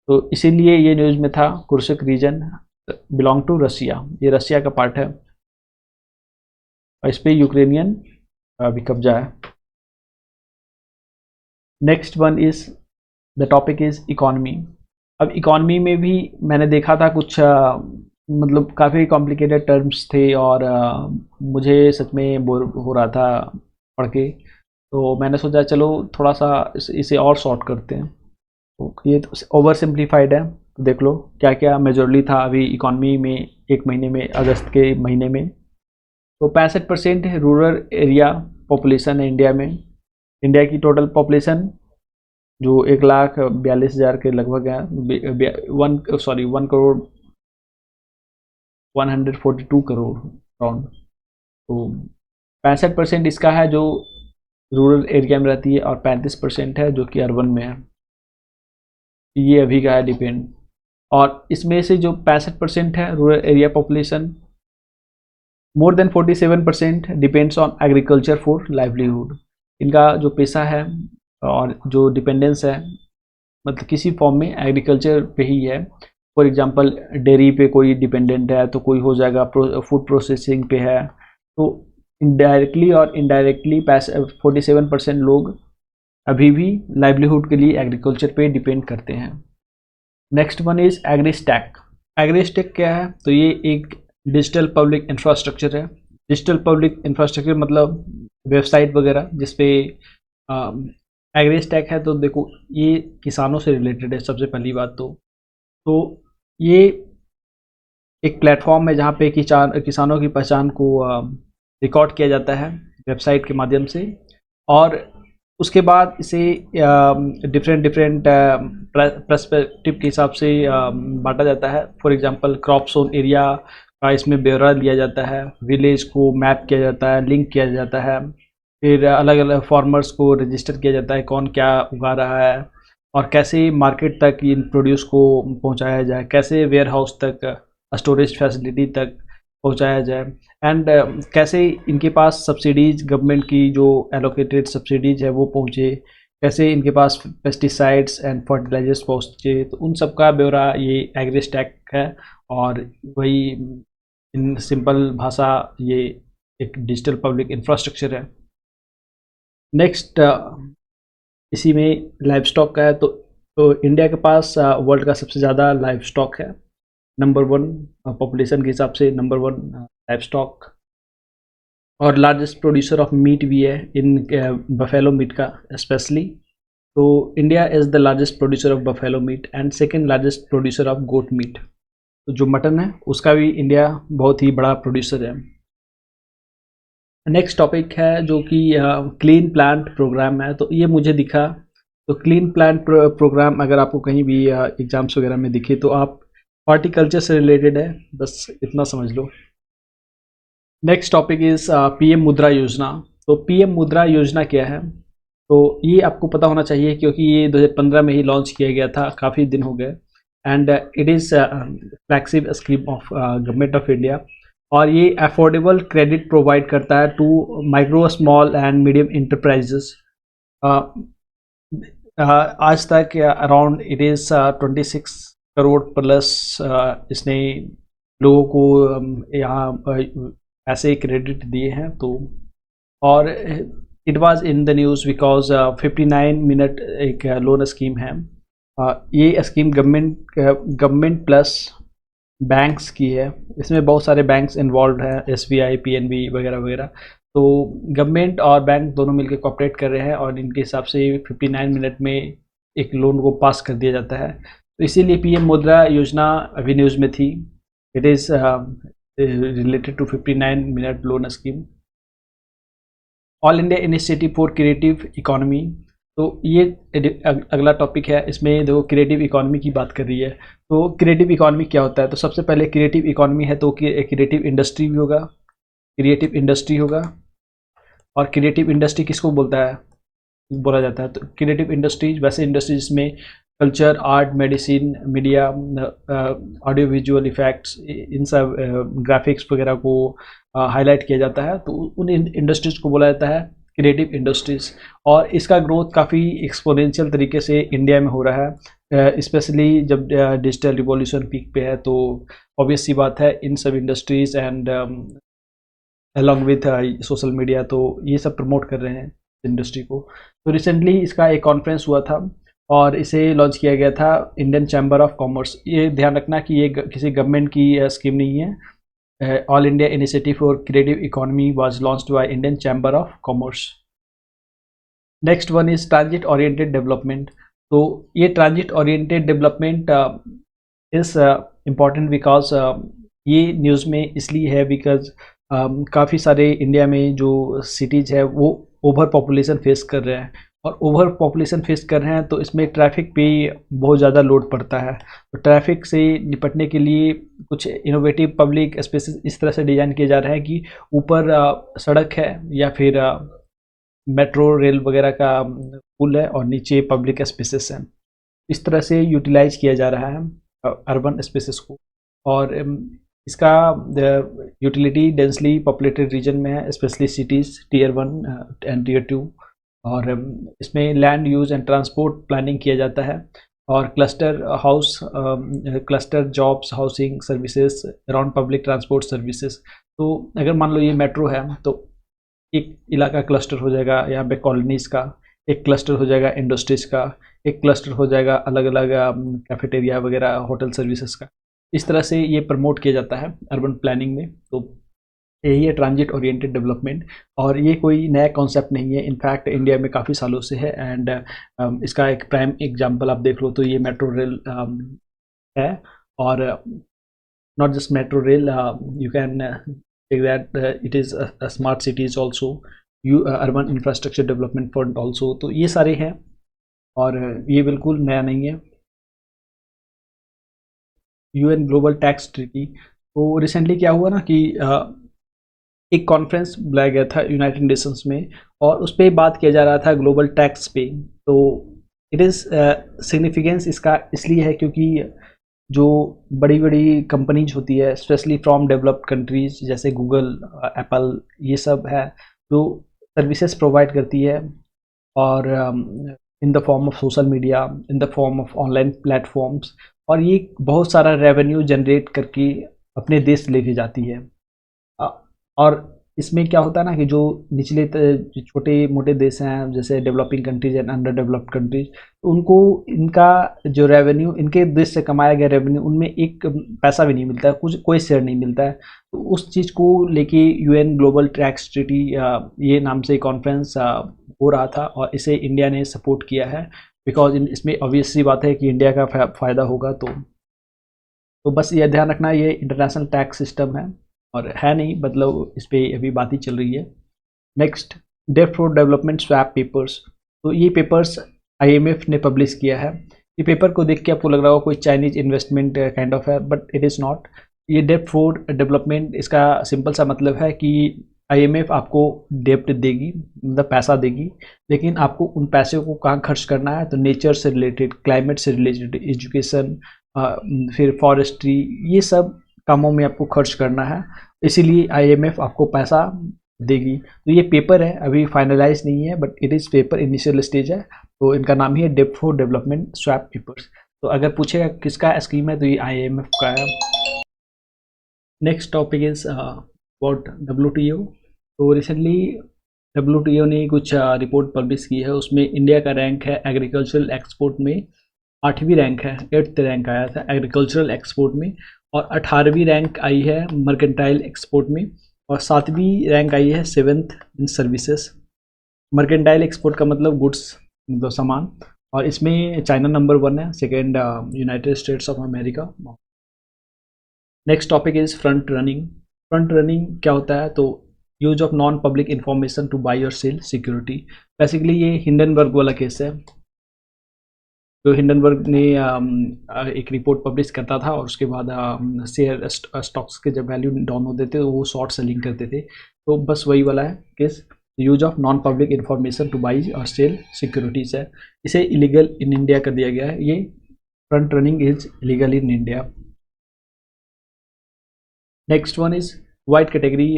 तो इसीलिए ये न्यूज़ में था, कुरुशक रीजन बिलोंग टू रशिया, ये रशिया का पार्ट है और इस पर यूक्रेनियन भी कब्जा है। Next one is the topic is economy. अब इकॉनमी में भी मैंने देखा था कुछ मतलब काफ़ी कॉम्प्लिकेटेड टर्म्स थे और मुझे सच में बोर हो रहा था पढ़ के। तो मैंने सोचा चलो थोड़ा सा इसे और शॉर्ट करते हैं। तो ये तो ओवर सिंप्लीफाइड है, तो देख लो क्या क्या मेजरली था अभी इकॉनमी में एक महीने में, अगस्त के महीने में। तो 65% रूरल एरिया पॉपुलेशन है इंडिया में। इंडिया की टोटल पॉपुलेशन जो 1,42,000 के लगभग है, 1 करोड़ 142 करोड़ राउंड। तो 65% इसका है जो रूरल एरिया में रहती है और 35% है जो कि अर्बन में है। ये अभी का है डिपेंड। और इसमें से जो 65% है rural area population, more than 47% depends on agriculture for livelihood. इनका जो पेशा है और जो डिपेंडेंस है मतलब किसी फॉर्म में एग्रीकल्चर पे ही है। फॉर एग्जांपल डेयरी पे कोई डिपेंडेंट है तो कोई हो जाएगा फूड प्रोसेसिंग पे है। तो इनडायरेक्टली और इनडायरेक्टली 47% लोग अभी भी लाइवलीहुड के लिए एग्रीकल्चर पे डिपेंड करते हैं। Next one is AgriStack. AgriStack क्या है? तो ये एक डिजिटल पब्लिक इंफ्रास्ट्रक्चर है। डिजिटल पब्लिक इंफ्रास्ट्रक्चर मतलब वेबसाइट वगैरह जिसपे एग्रीस्टैक है। तो देखो ये किसानों से रिलेटेड है सबसे पहली बात तो ये एक प्लेटफॉर्म है जहाँ पे किसानों की पहचान को रिकॉर्ड किया जाता है वेबसाइट के माध्यम से। और उसके बाद इसे डिफरेंट डिफरेंट पर्सपेक्टिव के हिसाब से बांटा जाता है। For example crop zone area का इसमें ब्यौरा दिया जाता है, विलेज को मैप किया जाता है, लिंक किया जाता है, फिर अलग अलग फार्मर्स को रजिस्टर किया जाता है कौन क्या उगा रहा है, और कैसे मार्केट तक इन प्रोड्यूस को पहुंचाया जाए, कैसे वेयर हाउस तक, स्टोरेज फैसिलिटी तक पहुंचाया जाए, एंड कैसे इनके पास सब्सिडीज गवर्नमेंट की जो एलोकेटेड सब्सिडीज है वो पहुंचे, कैसे इनके पास पेस्टिसाइड्स एंड फर्टिलाइजर्स पहुंचे। तो उन सब का ब्यौरा ये एग्रीस्टैक है, और वही इन सिंपल भाषा ये एक डिजिटल पब्लिक इंफ्रास्ट्रक्चर है। नेक्स्ट इसी में लाइव स्टॉक का है। तो इंडिया के पास वर्ल्ड का सबसे ज़्यादा लाइव स्टॉक है, नंबर 1 पॉपुलेशन के हिसाब से, नंबर 1 लाइव स्टॉक, और लार्जेस्ट प्रोड्यूसर ऑफ मीट भी है इन बफेलो मीट का स्पेशली। तो India is the largest producer of buffalo meat and second largest producer of goat meat. तो जो मटन है उसका भी इंडिया बहुत ही बड़ा प्रोड्यूसर है। नेक्स्ट टॉपिक है जो कि क्लीन प्लांट प्रोग्राम है। तो ये मुझे दिखा, तो क्लीन प्लांट प्रोग्राम अगर आपको कहीं भी एग्जाम्स वगैरह में दिखे तो आप हॉर्टिकल्चर से रिलेटेड है, बस इतना समझ लो। नेक्स्ट टॉपिक इज पीएम मुद्रा योजना। तो पीएम मुद्रा योजना क्या है, तो ये आपको पता होना चाहिए क्योंकि ये 2015 में ही लॉन्च किया गया था, काफ़ी दिन हो गए, and it is flagship scheme of government of India, और ये अफोर्डेबल क्रेडिट प्रोवाइड करता है to micro small and medium enterprises. आज तक around it is 26 crore plus इसने लोगों को यहाँ ऐसे क्रेडिट दिए हैं। तो और it was in the news because 59 minute एक लोन स्कीम है। ये स्कीम गवर्नमेंट प्लस बैंक्स की है, इसमें बहुत सारे बैंक्स इन्वॉल्व हैं, SBI, PNB वगैरह वगैरह। तो गवर्नमेंट और बैंक दोनों मिलकर कोऑपरेट कर रहे हैं और इनके हिसाब से 59 मिनट में एक लोन को पास कर दिया जाता है। तो इसीलिए पीएम मुद्रा योजना अभी न्यूज़ में थी। It is related to 59 minute loan scheme. All India initiative for creative economy, तो ये अगला टॉपिक है। इसमें देखो क्रिएटिव इकोनॉमी की बात कर रही है। तो क्रिएटिव इकोनॉमी क्या होता है, तो सबसे पहले क्रिएटिव इकोनॉमी है तो क्रिएटिव इंडस्ट्री भी होगा, क्रिएटिव इंडस्ट्री होगा। और क्रिएटिव इंडस्ट्री किसको बोला जाता है, तो क्रिएटिव इंडस्ट्रीज वैसे इंडस्ट्री जिसमें culture, art, medicine, media, audio visual effects, इन सब ग्राफिक्स वगैरह को हाईलाइट किया जाता है, तो उन इंडस्ट्रीज को बोला जाता है क्रिएटिव इंडस्ट्रीज। और इसका ग्रोथ काफ़ी एक्सपोनेंशियल तरीके से इंडिया में हो रहा है, स्पेशली जब डिजिटल रिवॉल्यूशन पीक पे है। तो ऑब्वियस सी बात है इन सब industries and along with social media, तो ये सब प्रमोट कर रहे हैं इंडस्ट्री को। तो रिसेंटली इसका एक कॉन्फ्रेंस हुआ था और इसे लॉन्च किया गया था इंडियन चैम्बर ऑफ कॉमर्स। ये ध्यान रखना कि ये किसी गवर्नमेंट की स्कीम नहीं है। All India initiative for creative economy was launched by Indian chamber of commerce. Next one is transit oriented development. तो ये transit oriented development is important because ये न्यूज़ में इसलिए है बिकॉज काफ़ी सारे इंडिया में जो सिटीज़ है वो ओवर पॉपुलेशन फेस कर रहे हैं, और ओवर पॉपुलेशन फेस कर रहे हैं तो इसमें ट्रैफिक पे बहुत ज़्यादा लोड पड़ता है। तो ट्रैफिक से निपटने के लिए कुछ इनोवेटिव पब्लिक स्पेसेस इस तरह से डिज़ाइन किए जा रहे हैं कि ऊपर सड़क है या फिर मेट्रो रेल वगैरह का पुल है और नीचे पब्लिक स्पेसेस हैं। इस तरह से यूटिलाइज किया जा रहा है अर्बन स्पेसेस को। और इसका यूटिलिटी डेंसली पॉपुलेटेड रीजन में है, specially cities Tier 1 and Tier 2। और इसमें land use and transport planning किया जाता है, और cluster jobs, housing services around public transport services. तो अगर मान लो ये मेट्रो है तो एक इलाका क्लस्टर हो जाएगा यहाँ पे कॉलोनीज़ का, एक क्लस्टर हो जाएगा इंडस्ट्रीज़ का, एक क्लस्टर हो जाएगा अलग अलग कैफेटेरिया वगैरह होटल सर्विसेज का। इस तरह से ये प्रमोट किया जाता है अर्बन प्लानिंग में। तो यही है ट्रांजिट ओरिएंटेड डेवलपमेंट, और ये कोई नया कॉन्सेप्ट नहीं है, इनफैक्ट इंडिया में काफ़ी सालों से है। एंड इसका एक प्राइम एग्जांपल आप देख लो तो ये मेट्रो रेल है, और not just metro rail, you can take that it is smart cities also. Urban infrastructure development fund also, तो ये सारे हैं और ये बिल्कुल नया नहीं है। यूएन ग्लोबल टैक्स ट्रीटी, तो रिसेंटली क्या हुआ ना कि एक कॉन्फ्रेंस बुलाया गया था यूनाइटेड नेशंस में और उस पर बात किया जा रहा था ग्लोबल टैक्स पे। तो इट इज़ सिग्निफिकेंस इसका इसलिए है क्योंकि जो बड़ी बड़ी कंपनीज होती है स्पेशली फ्रॉम डेवलप्ड कंट्रीज जैसे गूगल, एप्पल, ये सब है जो सर्विसेज प्रोवाइड करती है और in the form of social media, in the form of online platforms, और ये बहुत सारा रेवेन्यू जनरेट करके अपने देश लेके जाती है। और इसमें क्या होता है ना कि जो निचले छोटे मोटे देश हैं जैसे developing countries and under developed countries, तो उनको इनका जो रेवेन्यू, इनके देश से कमाया गया रेवेन्यू, उनमें एक पैसा भी नहीं मिलता है, कुछ कोई शेयर नहीं मिलता है। तो उस चीज़ को लेके यूएन ग्लोबल टैक्स ट्रीटी ये नाम से कॉन्फ्रेंस हो रहा था और इसे इंडिया ने सपोर्ट किया है बिकॉज इसमें ऑब्वियस सी बात है कि इंडिया का फ़ायदा होगा। तो बस ये ध्यान रखना, ये इंटरनेशनल टैक्स सिस्टम है और है नहीं, मतलब इस पर अभी बात ही चल रही है। Next, debt for development swap papers, तो ये पेपर्स IMF ने पब्लिश किया है। ये पेपर को देख के आपको लग रहा होगा कोई चाइनीज इन्वेस्टमेंट काइंड ऑफ है, बट इट इज़ नॉट। ये डेट फॉर डेवलपमेंट, इसका सिंपल सा मतलब है कि IMF आपको डेप्ट देगी, मतलब पैसा देगी, लेकिन आपको उन पैसे को कहाँ खर्च करना है, तो नेचर से रिलेटेड, क्लाइमेट से रिलेटेड, एजुकेशन, फिर फॉरेस्ट्री, ये सब कामों में आपको खर्च करना है, इसीलिए IMF आपको पैसा देगी। तो ये पेपर है, अभी फाइनलाइज नहीं है, but it is paper, initial stage है, तो इनका नाम ही है debt for development swap papers. तो अगर पूछेगा किसका स्कीम है तो ये IMF का है। Next topic is about WTO। तो रिसेंटली WTO ने कुछ रिपोर्ट पब्लिश की है, उसमें इंडिया का रैंक है एग्रीकल्चरल एक्सपोर्ट में 8वीं रैंक है, 8th रैंक आया था एग्रीकल्चरल एक्सपोर्ट में, और 18वीं रैंक आई है मर्केंटाइल एक्सपोर्ट में, और 7वीं रैंक आई है 7th इन सर्विसेज। मर्केंटाइल एक्सपोर्ट का मतलब गुड्स, मतलब सामान, और इसमें चाइना नंबर 1 है, second United states of America. Next topic is front running. Front running क्या होता है, तो use of non public information two by और सेल सिक्योरिटी। बेसिकली ये हिंडनबर्ग वाला केस है, तो हिंडनबर्ग ने एक रिपोर्ट पब्लिश करता था और उसके बाद शेयर स्टॉक्स के जब वैल्यू डाउन होते थे तो वो शॉर्ट सेलिंग करते थे, तो बस वही वाला है case. Use of non public information two by और सेल सिक्योरिटीज है, इसे इलीगल इन इंडिया कर दिया गया है। ये front running is illegal in India. Next one is white category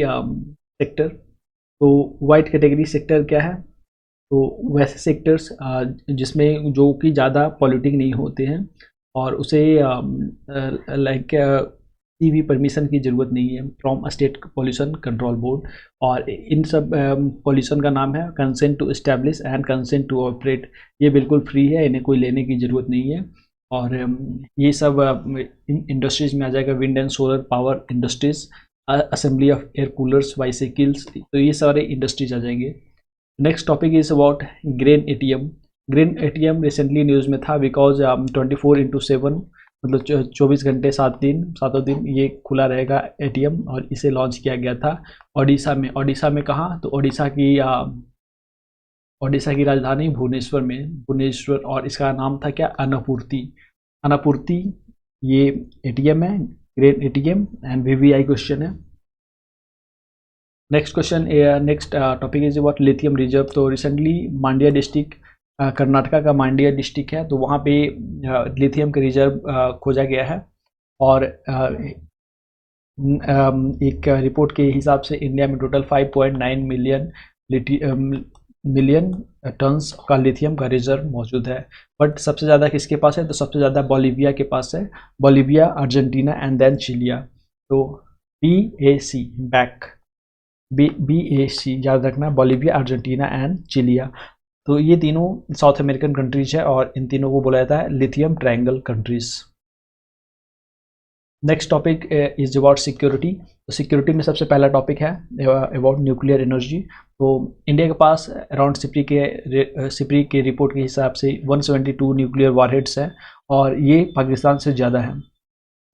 sector. तो वाइट कैटेगरी सेक्टर क्या है, तो वैसे सेक्टर्स जिसमें जो कि ज़्यादा पॉल्यूटिंग नहीं होते हैं और उसे लाइक किसी भी परमिशन की ज़रूरत नहीं है from state pollution control board, और इन सब पॉल्यूशन का नाम है consent to establish and consent to operate. ये बिल्कुल फ्री है, इन्हें कोई लेने की ज़रूरत नहीं है, और ये सब इंडस्ट्रीज़ में आ जाएगा, wind and solar power industries, assembly of air coolers, bicycles, तो ये सारे इंडस्ट्रीज आ जाएंगे। Next topic is about grain ATM। Grain ATM recently news में था बिकॉज 24/7, मतलब 24 घंटे 7 दिन, सातों दिन ये खुला रहेगा ATM, और इसे लॉन्च किया गया था ओडिशा में। ओडिशा में कहाँ, तो ओडिशा की राजधानी भुवनेश्वर में, भुवनेश्वर, और इसका नाम था क्या, अनापूर्ति। अनापूर्ति ये ATM है, grain ATM, and VVI question है। Next question, next topic is about lithium reserve. तो रिसेंटली मांड्या डिस्ट्रिक्ट, कर्नाटका का मांड्या डिस्ट्रिक्ट है, तो वहाँ पे लिथियम का रिजर्व खोजा गया है, और एक रिपोर्ट के हिसाब से इंडिया में टोटल 5.9 मिलियन टन्स का लिथियम का रिजर्व मौजूद है। बट सबसे ज़्यादा किसके पास है, तो सबसे ज़्यादा बोलिविया के पास है, बोलिविया, अर्जेंटीना एंड देन चिलिया। तो BAC बैक, BAC याद रखना, बोलिविया, अर्जेंटीना एंड चिलिया। तो ये तीनों साउथ अमेरिकन कंट्रीज है और इन तीनों को बोला जाता है lithium triangle countries. Next topic is about security. तो सिक्योरिटी में सबसे पहला टॉपिक है अबाउट न्यूक्लियर एनर्जी। तो इंडिया के पास अराउंड सिप्री के रिपोर्ट के हिसाब से 172 न्यूक्लियर वारहेड्स हैं, और ये पाकिस्तान से ज़्यादा है।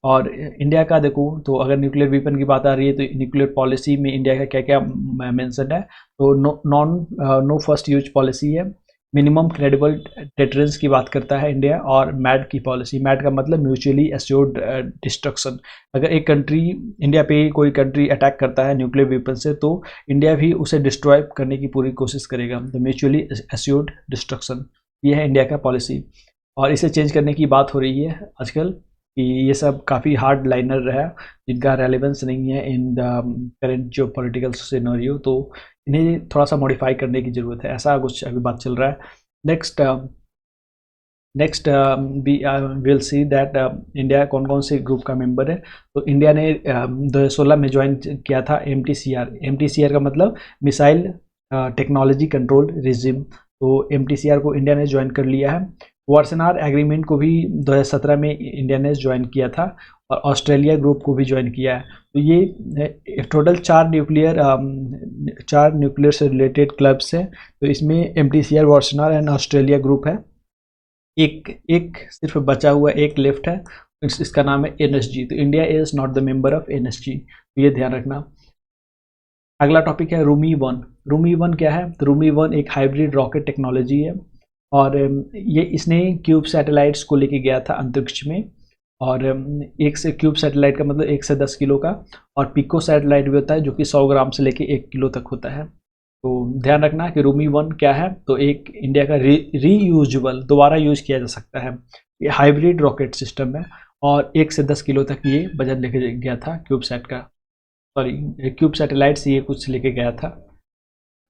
और इंडिया का देखो तो अगर न्यूक्लियर वेपन की बात आ रही है तो न्यूक्लियर पॉलिसी में इंडिया का क्या क्या मेंशन है, तो नो फर्स्ट यूज पॉलिसी है, मिनिमम क्रेडिबल डेटरेंस की बात करता है इंडिया, और मैड की पॉलिसी, मैड का मतलब म्यूचुअली एश्योर्ड डिस्ट्रक्शन। अगर एक कंट्री इंडिया पे कोई कंट्री अटैक करता है न्यूक्लियर वेपन से तो इंडिया भी उसे डिस्ट्रॉय करने की पूरी कोशिश करेगा, द म्यूचुअली एश्योर्ड डिस्ट्रक्शन, ये है इंडिया का पॉलिसी। और इसे चेंज करने की बात हो रही है आजकल कि ये सब काफ़ी हार्ड लाइनर है जिनका रेलेवेंस नहीं है इन द करेंट जो पॉलिटिकल सिनेरियो, तो इन्हें थोड़ा सा मॉडिफाई करने की ज़रूरत है, ऐसा कुछ अभी बात चल रहा है। Next will see that India कौन कौन से ग्रुप का मेंबर है। तो इंडिया ने 2016 में ज्वाइन किया था MTCR का मतलब मिसाइल टेक्नोलॉजी कंट्रोल रिजिम, तो MTCR को इंडिया ने ज्वाइन कर लिया है। वार्सेनार एग्रीमेंट को भी 2017 में इंडिया ने ज्वाइन किया था, और ऑस्ट्रेलिया ग्रुप को भी ज्वाइन किया है। तो ये टोटल 4 न्यूक्लियर से रिलेटेड क्लब्स हैं, तो इसमें MTCR, वार्सेनार एंड ऑस्ट्रेलिया ग्रुप है। एक सिर्फ बचा हुआ एक लेफ्ट है, इसका नाम है NSG, तो India is not the member of NSG, तो ये ध्यान रखना। अगला टॉपिक है रूमी 1। रूमी 1 क्या है, तो रूमी 1 एक हाइब्रिड रॉकेट टेक्नोलॉजी है, और ये इसने क्यूब सैटेलाइट्स को लेके गया था अंतरिक्ष में, और एक से क्यूब सैटेलाइट का मतलब 1 से 10 किलो का, और पिको सैटेलाइट भी होता है जो कि 100 ग्राम से लेके 1 किलो तक होता है। तो ध्यान रखना कि रूमी 1 क्या है, तो एक इंडिया का रीयूजेबल, दोबारा यूज किया जा सकता है, ये हाइब्रिड रॉकेट सिस्टम है, और 1 से 10 किलो तक ये वजन लेके गया था क्यूब सैट का, सॉरी क्यूब सैटेलाइट से ये कुछ लेके गया था,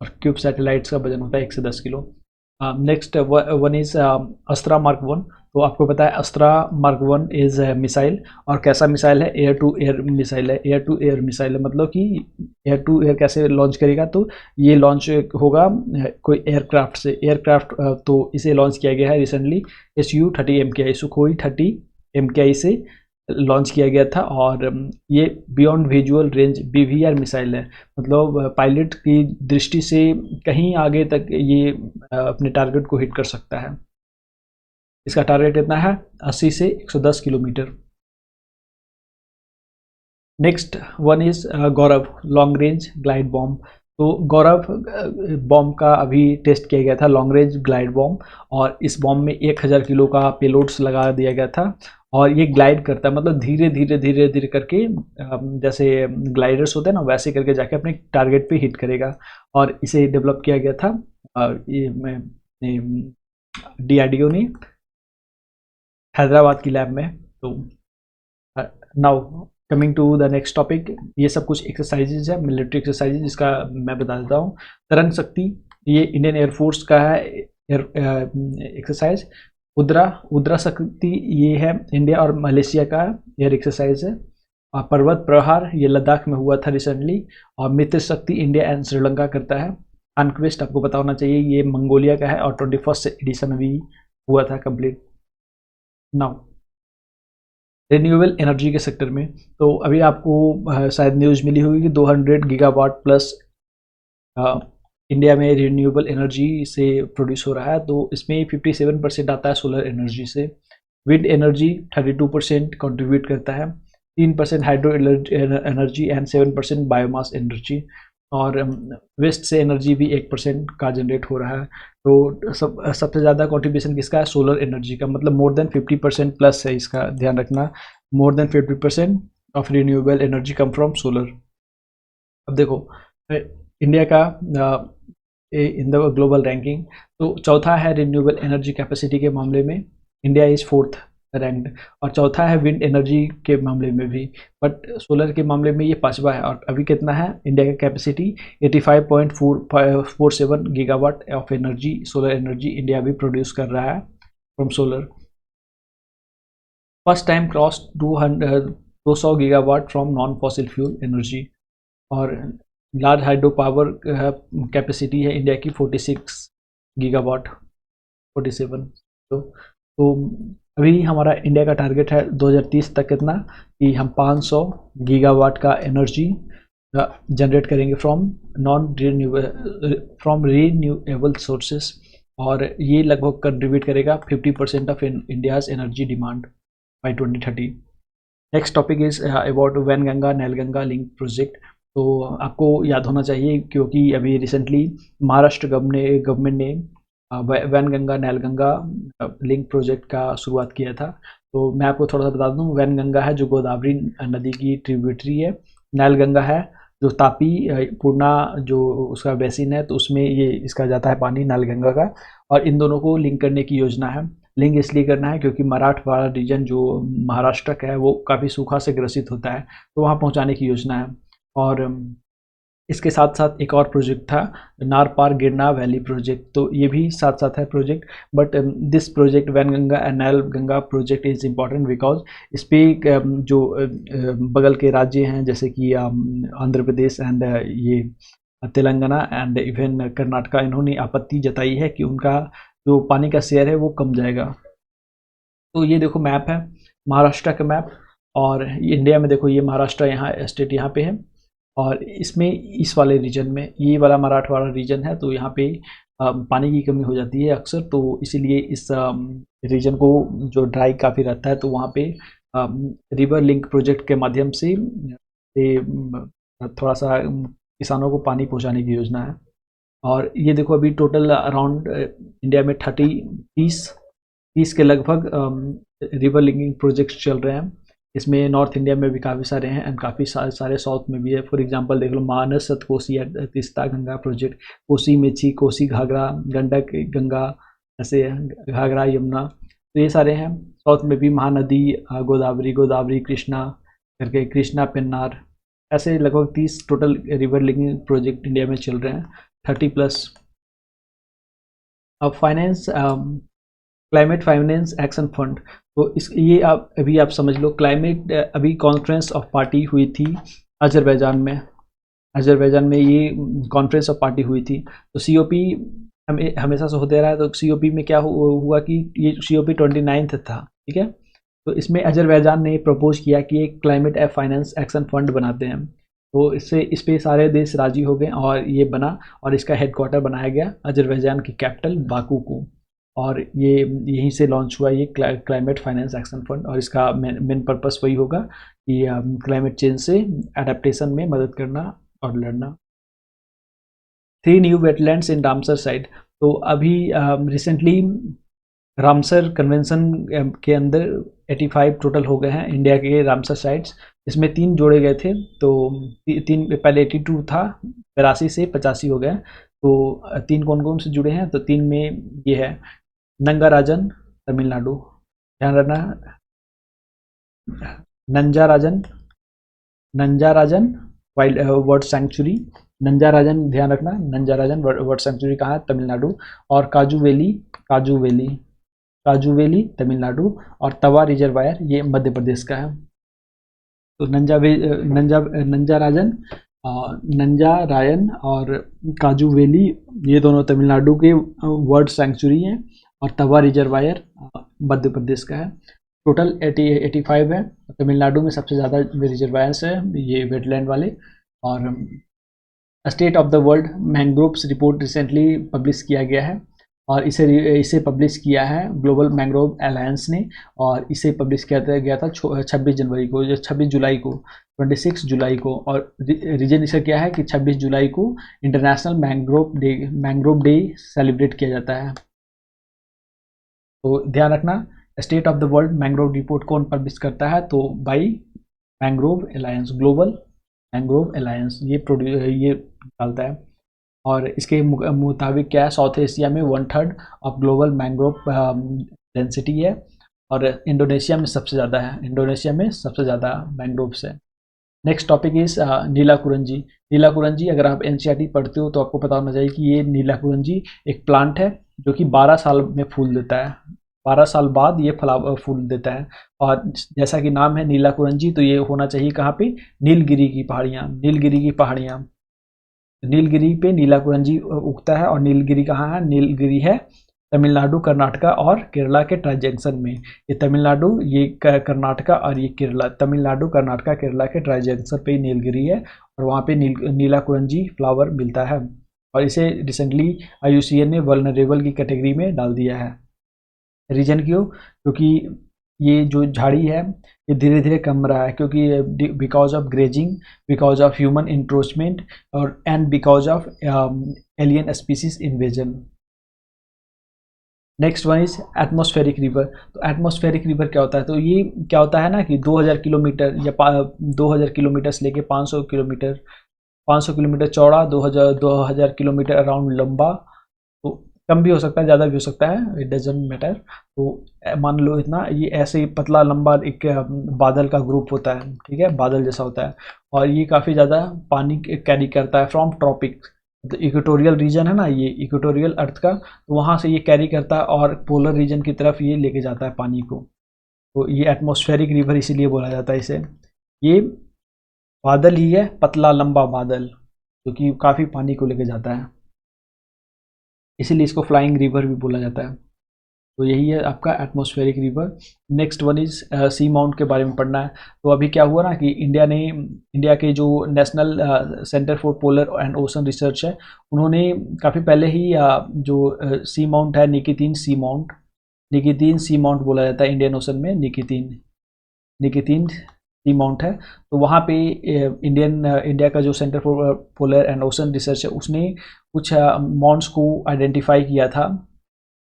और क्यूब सैटेलाइट्स का वजन होता है 1 से 10 kilo. Next one is अस्त्रा mark 1। तो आपको पता है अस्त्रा मार्क 1 इज मिसाइल, और कैसा मिसाइल है, एयर टू एयर मिसाइल है। एयर टू एयर मिसाइल है मतलब कि एयर टू एयर कैसे लॉन्च करेगा, तो ये लॉन्च होगा कोई एयरक्राफ्ट से, एयरक्राफ्ट, तो इसे लॉन्च किया गया है recently Su-30 MKI, Sukhoi 30 MKI से लॉन्च किया गया था, और ये beyond visual range BVR missile है, मतलब पायलट की दृष्टि से कहीं आगे तक ये अपने टारगेट को हिट कर सकता है। इसका टारगेट कितना है, 80 से 110 kilometre. Next one is Gaurav long range glide bomb. तो गौरव बॉम्ब का अभी टेस्ट किया गया था, लॉन्ग रेंज ग्लाइड बॉम्ब, और इस बॉम्ब में 1000 किलो का पेलोड्स लगा दिया गया था, और ये ग्लाइड करता है, मतलब धीरे धीरे धीरे धीरे करके जैसे ग्लाइडर्स होते हैं ना वैसे करके जाके अपने टारगेट पे हिट करेगा, और इसे डेवलप किया गया था DRDO ने हैदराबाद की लैब में। तो now coming to the next topic, ये सब कुछ एक्सरसाइजेज है, मिलिट्री एक्सरसाइजेज, जिसका मैं बता देता हूँ। तरंग शक्ति, ये इंडियन एयरफोर्स का है एक्सरसाइज। उद्रा शक्ति, ये है इंडिया और मलेशिया का एयर एक्सरसाइज है। और पर्वत प्रहार, ये लद्दाख में हुआ था रिसेंटली। और मित्र शक्ति इंडिया एंड श्रीलंका करता है। कॉन्क्वेस्ट आपको पता होना चाहिए, ये मंगोलिया का है, और 21st एडिशन अभी हुआ था कंप्लीट। नाउ रिन्यूएबल एनर्जी के सेक्टर में, तो अभी आपको शायद न्यूज़ मिली होगी कि 200 गीगावाट प्लस इंडिया में रिन्यूएबल एनर्जी से प्रोड्यूस हो रहा है। तो इसमें 57% आता है सोलर एनर्जी से, विंड एनर्जी 32% कंट्रीब्यूट करता है, 3% hydro energy and 7% biomass energy, और वेस्ट से एनर्जी भी 1% का जनरेट हो रहा है। तो सबसे ज़्यादा कंट्रीब्यूशन किसका है, सोलर एनर्जी का, मतलब मोर देन 50% प्लस है, इसका ध्यान रखना, more than 50% of renewable energy come from solar. अब देखो इंडिया का इन द ग्लोबल रैंकिंग, तो चौथा है रिन्यूएबल एनर्जी कैपेसिटी के मामले में, इंडिया इज 4th रैंक्ड, और चौथा है विंड एनर्जी के मामले में भी, बट सोलर के मामले में ये 5वां है। और अभी कितना है इंडिया का capacity, 85.47 gigawatt of energy, solar energy India भी प्रोड्यूस कर रहा है from solar. First time cross 200 gigawatt from non fossil fuel energy. और लार्ज हाइड्रो पावर कैपेसिटी है इंडिया की 46 गीगावाट, 47। तो अभी हमारा इंडिया का टारगेट है 2030 तक कितना, कि हम 500 गीगावाट का एनर्जी जनरेट करेंगे फ्रॉम रीन्यूएबल सोर्सेस, और ये लगभग कंट्रीब्यूट करेगा 50% of India's energy demand by 2030। Next topic is about Wainganga Nalganga link project. तो आपको याद होना चाहिए क्योंकि अभी रिसेंटली महाराष्ट्र गवर्नमेंट ने वैनगंगा नैलगंगा लिंक प्रोजेक्ट का शुरुआत किया था। तो मैं आपको थोड़ा सा बता दूं, वैनगंगा है जो गोदावरी नदी की ट्रिब्यूटरी है, नैलगंगा है जो तापी पूर्णा जो उसका बेसिन है, तो उसमें ये इसका जाता है पानी नैलगंगा का, और इन दोनों को लिंक करने की योजना है। लिंक इसलिए करना है क्योंकि मराठवाड़ा रीजन जो महाराष्ट्र का है वो काफ़ी सूखा से ग्रसित होता है, तो वहाँ पहुँचाने की योजना है। और इसके साथ साथ एक और प्रोजेक्ट था नार पार गिरना वैली प्रोजेक्ट, तो ये भी साथ साथ है project. But this project Wainganga and Nalganga project is important because इस पर जो बगल के राज्य हैं जैसे कि आंध्र प्रदेश एंड ये तेलंगाना एंड इवन कर्नाटका, इन्होंने आपत्ति जताई है कि उनका जो पानी का शेयर है वो कम जाएगा। तो ये देखो मैप है महाराष्ट्र का मैप, और इंडिया में देखो ये महाराष्ट्र यहाँ स्टेट यहाँ पे है, और इसमें इस वाले रीजन में ये वाला मराठवाड़ा रीजन है, तो यहाँ पे पानी की कमी हो जाती है अक्सर, तो इसीलिए इस रीजन को जो ड्राई काफ़ी रहता है, तो वहाँ पे रिवर लिंक प्रोजेक्ट के माध्यम से थोड़ा सा किसानों को पानी पहुँचाने की योजना है। और ये देखो अभी टोटल अराउंड इंडिया में 30 के लगभग रिवर लिंकिंग प्रोजेक्ट्स चल रहे हैं। इसमें नॉर्थ इंडिया में भी काफ़ी सारे हैं एंड काफ़ी सारे साउथ में भी है। फॉर एग्जांपल देख लो मानस सतकोसी तीस्ता गंगा प्रोजेक्ट, कोसी मेची, कोसी घाघरा, गंडक गंगा, ऐसे घाघरा यमुना, तो ये सारे हैं। साउथ में भी महानदी, गोदावरी कृष्णा करके, कृष्णा पेन्नार, ऐसे लगभग 30 total river linking project India में चल रहे हैं, 30+। अब finance, climate finance action fund, तो इस ये आप अभी आप समझ लो क्लाइमेट, अभी कॉन्फ्रेंस ऑफ पार्टी हुई थी अजरबैजान में ये कॉन्फ्रेंस ऑफ पार्टी हुई थी। तो COP हमेशा से होते रहा है, तो COP में क्या हुआ कि ये COP 29 था, ठीक है। तो इसमें अजरबैजान ने प्रपोज किया कि एक क्लाइमेट फाइनेंस एक्शन फंड बनाते हैं, तो इस पे सारे देश राजी हो गए और ये बना, और इसका हेडक्वार्टर बनाया गया अजरबैजान की कैपिटल बाकू को, और ये यहीं से लॉन्च हुआ ये क्लाइमेट फाइनेंस एक्शन फंड। और इसका मेन पर्पस वही होगा कि क्लाइमेट चेंज से एडेप्टेशन में मदद करना और लड़ना। 3 न्यू वेटलैंड्स इन रामसर साइट, तो अभी रिसेंटली रामसर कन्वेंशन के अंदर 85 टोटल हो गए हैं इंडिया के रामसर साइट्स। इसमें 3 जोड़े गए थे, तो 3 पहले 82 था, 82 से 85 हो गए। तो 3 कौन कौन से जुड़े हैं, तो 3 में ये है नंगाराजन तमिलनाडु, ध्यान रखना, नंजाराजन वाइल्ड बर्ड सेंचुरी, नंजाराजन ध्यान रखना, नंजाराजन बर्ड सेंचुरी कहाँ है, तमिलनाडु। और काजूवेली तमिलनाडु, और तवा रिजर्वायर ये मध्य प्रदेश का है। तो नंजारायन और काजूवेली ये दोनों तमिलनाडु के बर्ड सेंचुरी हैं, और तवा रिजर्वायर मध्य प्रदेश का है। टोटल 85 है। तमिलनाडु में सबसे ज़्यादा रिजर्वायर्स है ये वेटलैंड वाले। और state of the world mangroves report recently publish किया गया है, और इसे पब्लिश किया है ग्लोबल मैंग्रोव अलायंस ने, और इसे पब्लिश किया गया था 26 जुलाई को। और रीजन इसका क्या है कि 26 जुलाई को इंटरनेशनल मैंग्रोव डे सेलिब्रेट किया जाता है। तो ध्यान रखना, state of the world mangrove report कौन पब्लिश करता है, तो by mangrove alliance, global mangrove alliance ये निकालता है। और इसके मुताबिक क्या है, साउथ एशिया में 1/3 ऑफ ग्लोबल मैंग्रोव डेंसिटी है, और इंडोनेशिया में सबसे ज़्यादा मैंग्रोव्स है। Next topic is Neelakurinji. अगर आप NCERT पढ़ते हो तो आपको पता होना चाहिए कि ये नीलाकुरंजी एक प्लांट है जो कि 12 साल में फूल देता है, 12 साल बाद ये फूल देता है। और जैसा कि नाम है नीलाकुरंजी, तो ये होना चाहिए कहाँ पे, नीलगिरी की पहाड़ियाँ, नीलगिरी पे नीलाकुरंजी उगता है। और नीलगिरी कहाँ है, नीलगिरी है तमिलनाडु, कर्नाटका और केरला के ट्राई जंक्शन में। ये तमिलनाडु, ये कर्नाटका और ये केरला, तमिलनाडु कर्नाटका केरला के ट्राई जंक्शन पे नीलगिरी है, और वहाँ पे नीलाकुरंजी फ्लावर मिलता है। और इसे रिसेंटली IUCN ने वल्नरेबल की कैटेगरी में डाल दिया है। रीजन क्यों, क्योंकि ये जो झाड़ी है ये धीरे धीरे कम रहा है, क्योंकि because of grazing, because of human encroachment और and because of alien species invasion. Next one is atmospheric river. तो एटमॉस्फेरिक रिवर क्या होता है, तो ये क्या होता है ना कि 2000 किलोमीटर या 2000 किलोमीटर से लेके 500 किलोमीटर, 500 किलोमीटर चौड़ा, 2000 किलोमीटर अराउंड लंबा। तो कम भी हो सकता है, ज़्यादा भी हो सकता है, इट डजेंट मैटर। तो मान लो इतना, ये ऐसे ही पतला लंबा एक बादल का ग्रुप होता है, ठीक है, बादल जैसा होता है, और ये काफ़ी ज़्यादा पानी कैरी करता है फ्रॉम ट्रॉपिक। तो इक्वेटोरियल रीजन है ना, ये इक्वेटोरियल अर्थ का, तो वहाँ से ये कैरी करता है और पोलर रीजन की तरफ ये लेके जाता है पानी को। तो ये एटमॉस्फेरिक रिवर इसीलिए बोला जाता है इसे। ये बादल ही है, पतला लंबा बादल, जो कि काफ़ी पानी को लेके जाता है, इसीलिए इसको फ्लाइंग रिवर भी बोला जाता है। तो यही है आपका atmospheric river. Next one is seamount के बारे में पढ़ना है। तो अभी क्या हुआ ना कि इंडिया के जो national centre for polar and ocean research है, उन्होंने काफ़ी पहले ही जो सी माउंट है, निकितीन सी माउंट बोला जाता है इंडियन ओशन में, निकितीन सी माउंट है। तो वहाँ पे इंडिया का जो centre for polar and ocean research है, उसने कुछ माउंट्स को आइडेंटिफाई किया था।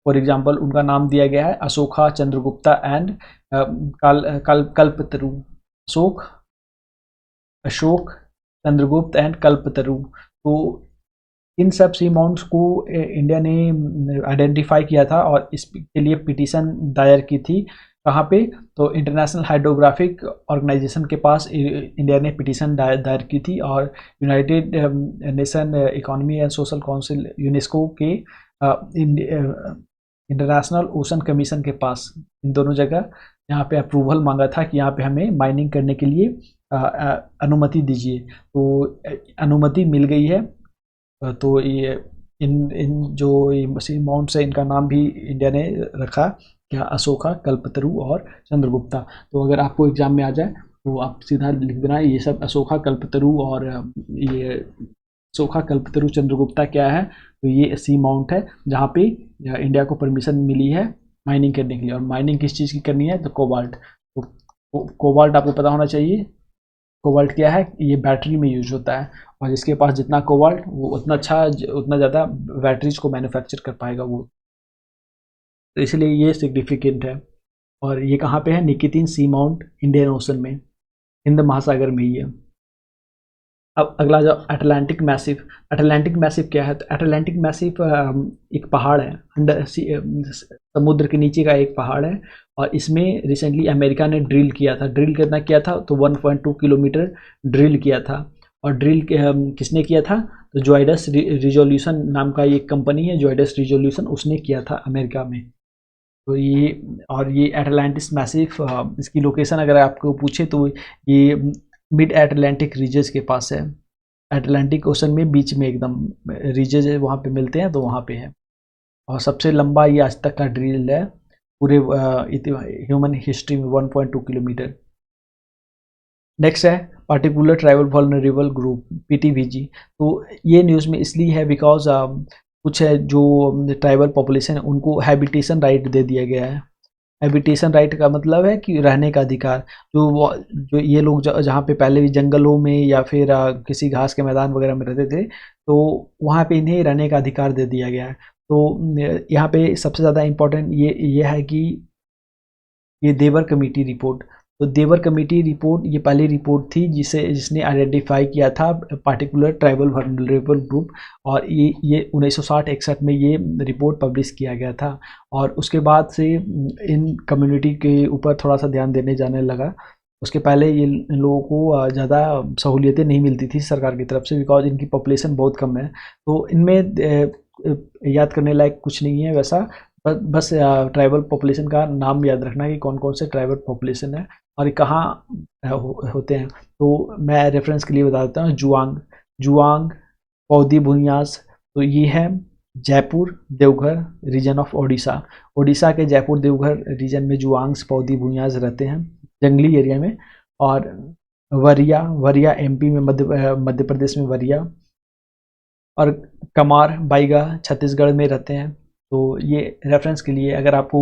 फॉर एग्जाम्पल उनका नाम दिया गया है Ashoka, Chandragupta and Kalpataru. Ashok, Chandragupta and कल्पतरु। तो इन सब सी माउंट्स को इंडिया ने आइडेंटिफाई किया था और इसके लिए पिटीशन दायर की थी। कहाँ पे, तो इंटरनेशनल हाइड्रोग्राफिक ऑर्गेनाइजेशन के पास इंडिया ने पिटीशन दायर की थी, और United nation economy and social council UNESCO के इंटरनेशनल ओशन कमीशन के पास, इन दोनों जगह यहाँ पे अप्रूवल मांगा था कि यहाँ पे हमें माइनिंग करने के लिए अनुमति दीजिए। तो अनुमति मिल गई है। तो ये इन जो सी माउंट्स है, इनका नाम भी इंडिया ने रखा क्या, अशोका, कल्पतरु और चंद्रगुप्ता। तो अगर आपको एग्जाम में आ जाए तो आप सीधा लिख देना ये सब अशोका, कल्पतरु और ये अशोका, कल्पतरु, चंद्रगुप्ता क्या है, तो ये सी माउंट है जहाँ पे इंडिया को परमिशन मिली है माइनिंग करने के लिए। और माइनिंग किस चीज़ की करनी है, तो कोबाल्ट। तो कोबाल्ट आपको पता होना चाहिए, कोबाल्ट क्या है, ये बैटरी में यूज होता है, और जिसके पास जितना कोबाल्ट वो उतना अच्छा, उतना ज़्यादा बैटरीज को मैन्युफैक्चर कर पाएगा वो। तो इसलिए ये सिग्निफिकेंट है। और ये कहाँ पे है, निकितीन सी माउंट इंडियन ओशन में, हिंद महासागर में ही है। अब अगला जो अटलांटिक मैसिव। अटलांटिक मैसिव क्या है, तो अटलांटिक मैसिव एक पहाड़ है, अंडर समुद्र के नीचे का एक पहाड़ है, और इसमें रिसेंटली अमेरिका ने ड्रिल किया था। ड्रिल कितना किया था, तो 1.2 किलोमीटर ड्रिल किया था। और ड्रिल किसने किया था, तो जोइडस रिजोल्यूशन नाम का एक कंपनी है, जोइडस रिजोल्यूशन, उसने किया था अमेरिका में। तो ये एटलांटिस मैसिव, इसकी लोकेशन अगर आपको पूछे तो ये मिड एटलांटिक रीजस के पास है, अटलांटिक ओशन में बीच में एकदम रीजस है, वहाँ पे मिलते हैं, तो वहाँ पे है। और सबसे लंबा ये आज तक का ड्रिल है पूरे ह्यूमन हिस्ट्री में, 1.2 किलोमीटर। नेक्स्ट है पार्टिकुलर ट्राइबल वल्नरेबल ग्रुप, पीटीवीजी। तो ये न्यूज़ में इसलिए है बिकॉज कुछ है जो ट्राइबल पॉपुलेशन है उनको हैबिटेशन राइट दे दिया गया है। हैबिटेशन राइट का मतलब है कि रहने का अधिकार। जो ये लोग जहाँ पे पहले भी जंगलों में या फिर किसी घास के मैदान वगैरह में रहते थे, तो वहाँ पे इन्हें रहने का अधिकार दे दिया गया है। तो यहाँ पे सबसे ज़्यादा इम्पोर्टेंट ये है कि ये देवर कमेटी रिपोर्ट। तो देवर कमेटी रिपोर्ट ये पहली रिपोर्ट थी जिसने आइडेंटिफाई किया था पार्टिकुलर ट्राइबल वल्नरेबल ग्रुप, और ये 1960-61 में ये रिपोर्ट पब्लिश किया गया था। और उसके बाद से इन कम्युनिटी के ऊपर थोड़ा सा ध्यान देने जाने लगा। उसके पहले ये इन लोगों को ज़्यादा सहूलियतें नहीं मिलती थी सरकार की तरफ से, बिकॉज इनकी पॉपुलेशन बहुत कम है। तो इनमें याद करने लायक कुछ नहीं है वैसा, बस ट्राइबल पॉपुलेशन का नाम याद रखना कि कौन कौन से ट्राइबल पॉपुलेशन है और कहाँ होते हैं। तो मैं रेफरेंस के लिए बता देता हूँ, जुआंग, पौदी भुनियास, तो ये है जयपुर देवघर रीजन ऑफ ओडिशा। ओडिशा के जयपुर देवघर रीजन में जुआंग्स, पौदी भुनियास रहते हैं जंगली एरिया में। और वरिया एमपी में, मध्य प्रदेश में वरिया। और कमार बाइगा छत्तीसगढ़ में रहते हैं। तो ये रेफरेंस के लिए अगर आपको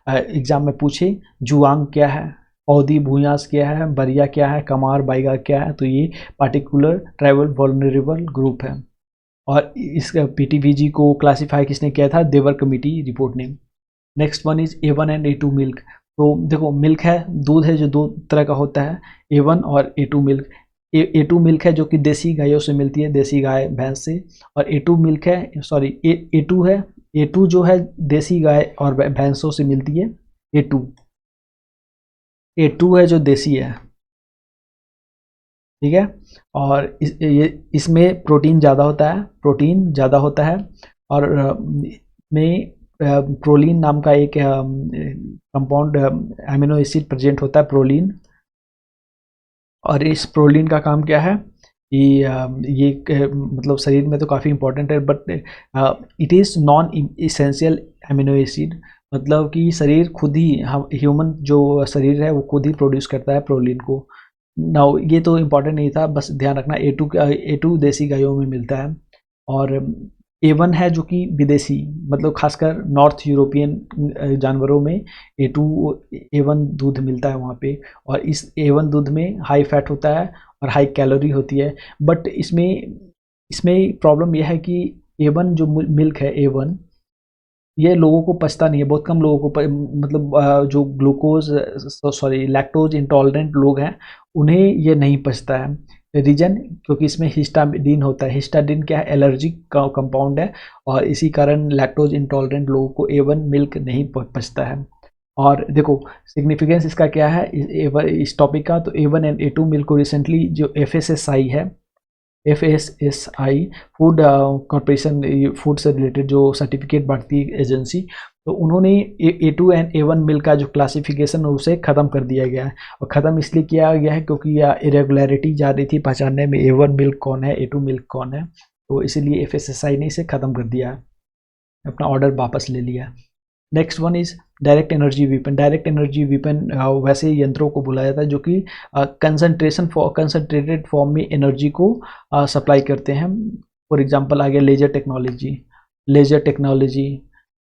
एग्ज़ाम में पूछे जुआंग क्या है, पौधी भूयास क्या है, बरिया क्या है, कमार बाइगा क्या है, तो ये पार्टिकुलर ट्राइबल वल्नरेबल ग्रुप है। और इस पीटीवीजी को क्लासीफाई किसने किया था? देवर कमेटी रिपोर्ट ने। Next one is A1 and A2 milk. तो देखो मिल्क है, दूध है जो दो तरह का होता है, A1 और A2 मिल्क। A2 मिल्क है जो कि देसी गायों से मिलती है, देसी गाय भैंस से। और A2 मिल्क है, सॉरी A2 है, A2 जो है देसी गाय और भैंसों से मिलती है। A2 A2 है जो देसी है, ठीक है। और इसमें प्रोटीन ज़्यादा होता है, प्रोटीन ज़्यादा होता है। और में प्रोलीन नाम का एक कंपाउंड एमिनो एसिड प्रेजेंट होता है, प्रोलीन। और इस प्रोलीन का काम क्या है कि ये मतलब शरीर में तो काफ़ी इंपॉर्टेंट है, but it is non essential amino acid. मतलब कि शरीर खुद ही, ह्यूमन जो शरीर है वो खुद ही प्रोड्यूस करता है प्रोलीन को। नाउ ये तो इम्पॉर्टेंट नहीं था, बस ध्यान रखना A2 देसी गायों में मिलता है। और A1 है जो कि विदेशी, मतलब खासकर नॉर्थ यूरोपियन जानवरों में A1 दूध मिलता है वहाँ पे। और इस A1 दूध में हाई फैट होता है और हाई कैलोरी होती है। बट इसमें इसमें प्रॉब्लम यह है कि A1 जो मिल्क है A1, ये लोगों को पचता नहीं है, बहुत कम लोगों को मतलब जो ग्लूकोज सॉरी लैक्टोज इंटॉलरेंट लोग हैं उन्हें ये नहीं पचता है। रीजन क्योंकि इसमें हिस्टाडीन होता है। हिस्टाडीन क्या है? एलर्जिक का कंपाउंड है, और इसी कारण लैक्टोज इंटॉलरेंट लोगों को A1 मिल्क नहीं पचता है। और देखो सिग्निफिकेंस इसका क्या है इस टॉपिक का, तो A1 एंड A2 मिल्क को रिसेंटली जो FSSAI है, FSSAI फूड कॉर्पोरेशन, फूड से रिलेटेड जो सर्टिफिकेट बांटती है एजेंसी, तो उन्होंने A2 एंड A1 मिल्क का जो क्लासिफिकेशन है उसे ख़त्म कर दिया गया है। और ख़त्म इसलिए किया गया है क्योंकि यह इरेगुलरिटी जा रही थी पहचानने में A1 मिल्क कौन है, A2 मिल्क कौन है। तो इसीलिए FSSAI ने इसे ख़त्म कर दिया है, अपना ऑर्डर वापस ले लिया। Next one is direct energy weapon. Direct energy weapon वैसे यंत्रों को बुलाया जाता है जो कि कंसनट्रेटेड फॉर्म में एनर्जी को सप्लाई करते हैं। फॉर एग्जांपल आ गया लेजर टेक्नोलॉजी। लेजर टेक्नोलॉजी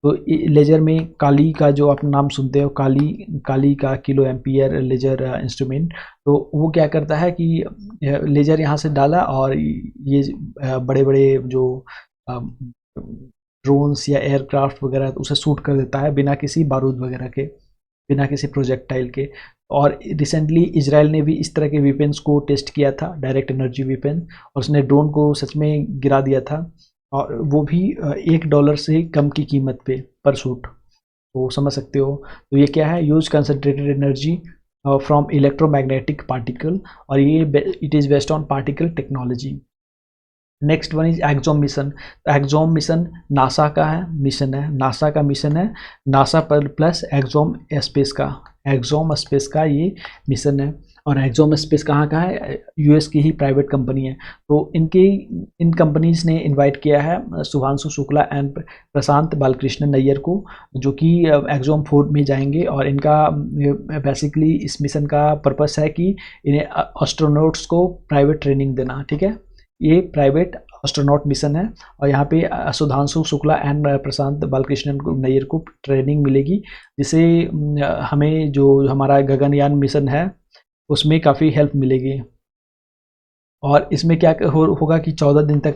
तो लेजर में काली का जो आप नाम सुनते हो, काली का किलो एम्पियर लेजर इंस्ट्रूमेंट, तो वो क्या करता है कि लेजर यहाँ से डाला और ये बड़े बड़े जो ड्रोन्स या एयरक्राफ्ट वगैरह उसे शूट कर देता है बिना किसी बारूद वगैरह के, बिना किसी प्रोजेक्टाइल के। और रिसेंटली इजराइल ने भी इस तरह के वेपन्स को टेस्ट किया था, डायरेक्ट एनर्जी वेपन, और उसने ड्रोन को सच में गिरा दिया था, और वो भी $1 से कम की कीमत पे पर शूट। तो समझ सकते हो। तो ये क्या है? Use concentrated energy from electromagnetic particle, और ये it is based on particle technology. Next one is exome mission. Exome mission NASA का मिशन है, नासा का मिशन है, नासा पर प्लस एक्सोम स्पेस का, एक्सोम स्पेस का ये मिशन है। और एक्सोम स्पेस कहाँ का है? US की ही प्राइवेट कंपनी है। तो इन कंपनीज ने इनवाइट किया है शुभांशु शुक्ला एंड प्रशांत बालकृष्णन नैयर को, जो कि एक्सोम 4 में जाएंगे। और इनका बेसिकली इस मिशन का पर्पस है कि इन्हें एस्ट्रोनॉट्स को प्राइवेट ट्रेनिंग देना, ठीक है। ये प्राइवेट एस्ट्रोनॉट मिशन है, और यहाँ पे सुधांशु शुक्ला एंड प्रशांत बालकृष्णन को नैयर को ट्रेनिंग मिलेगी, जिससे हमें जो हमारा गगनयान मिशन है उसमें काफ़ी हेल्प मिलेगी। और इसमें क्या होगा कि 14 दिन तक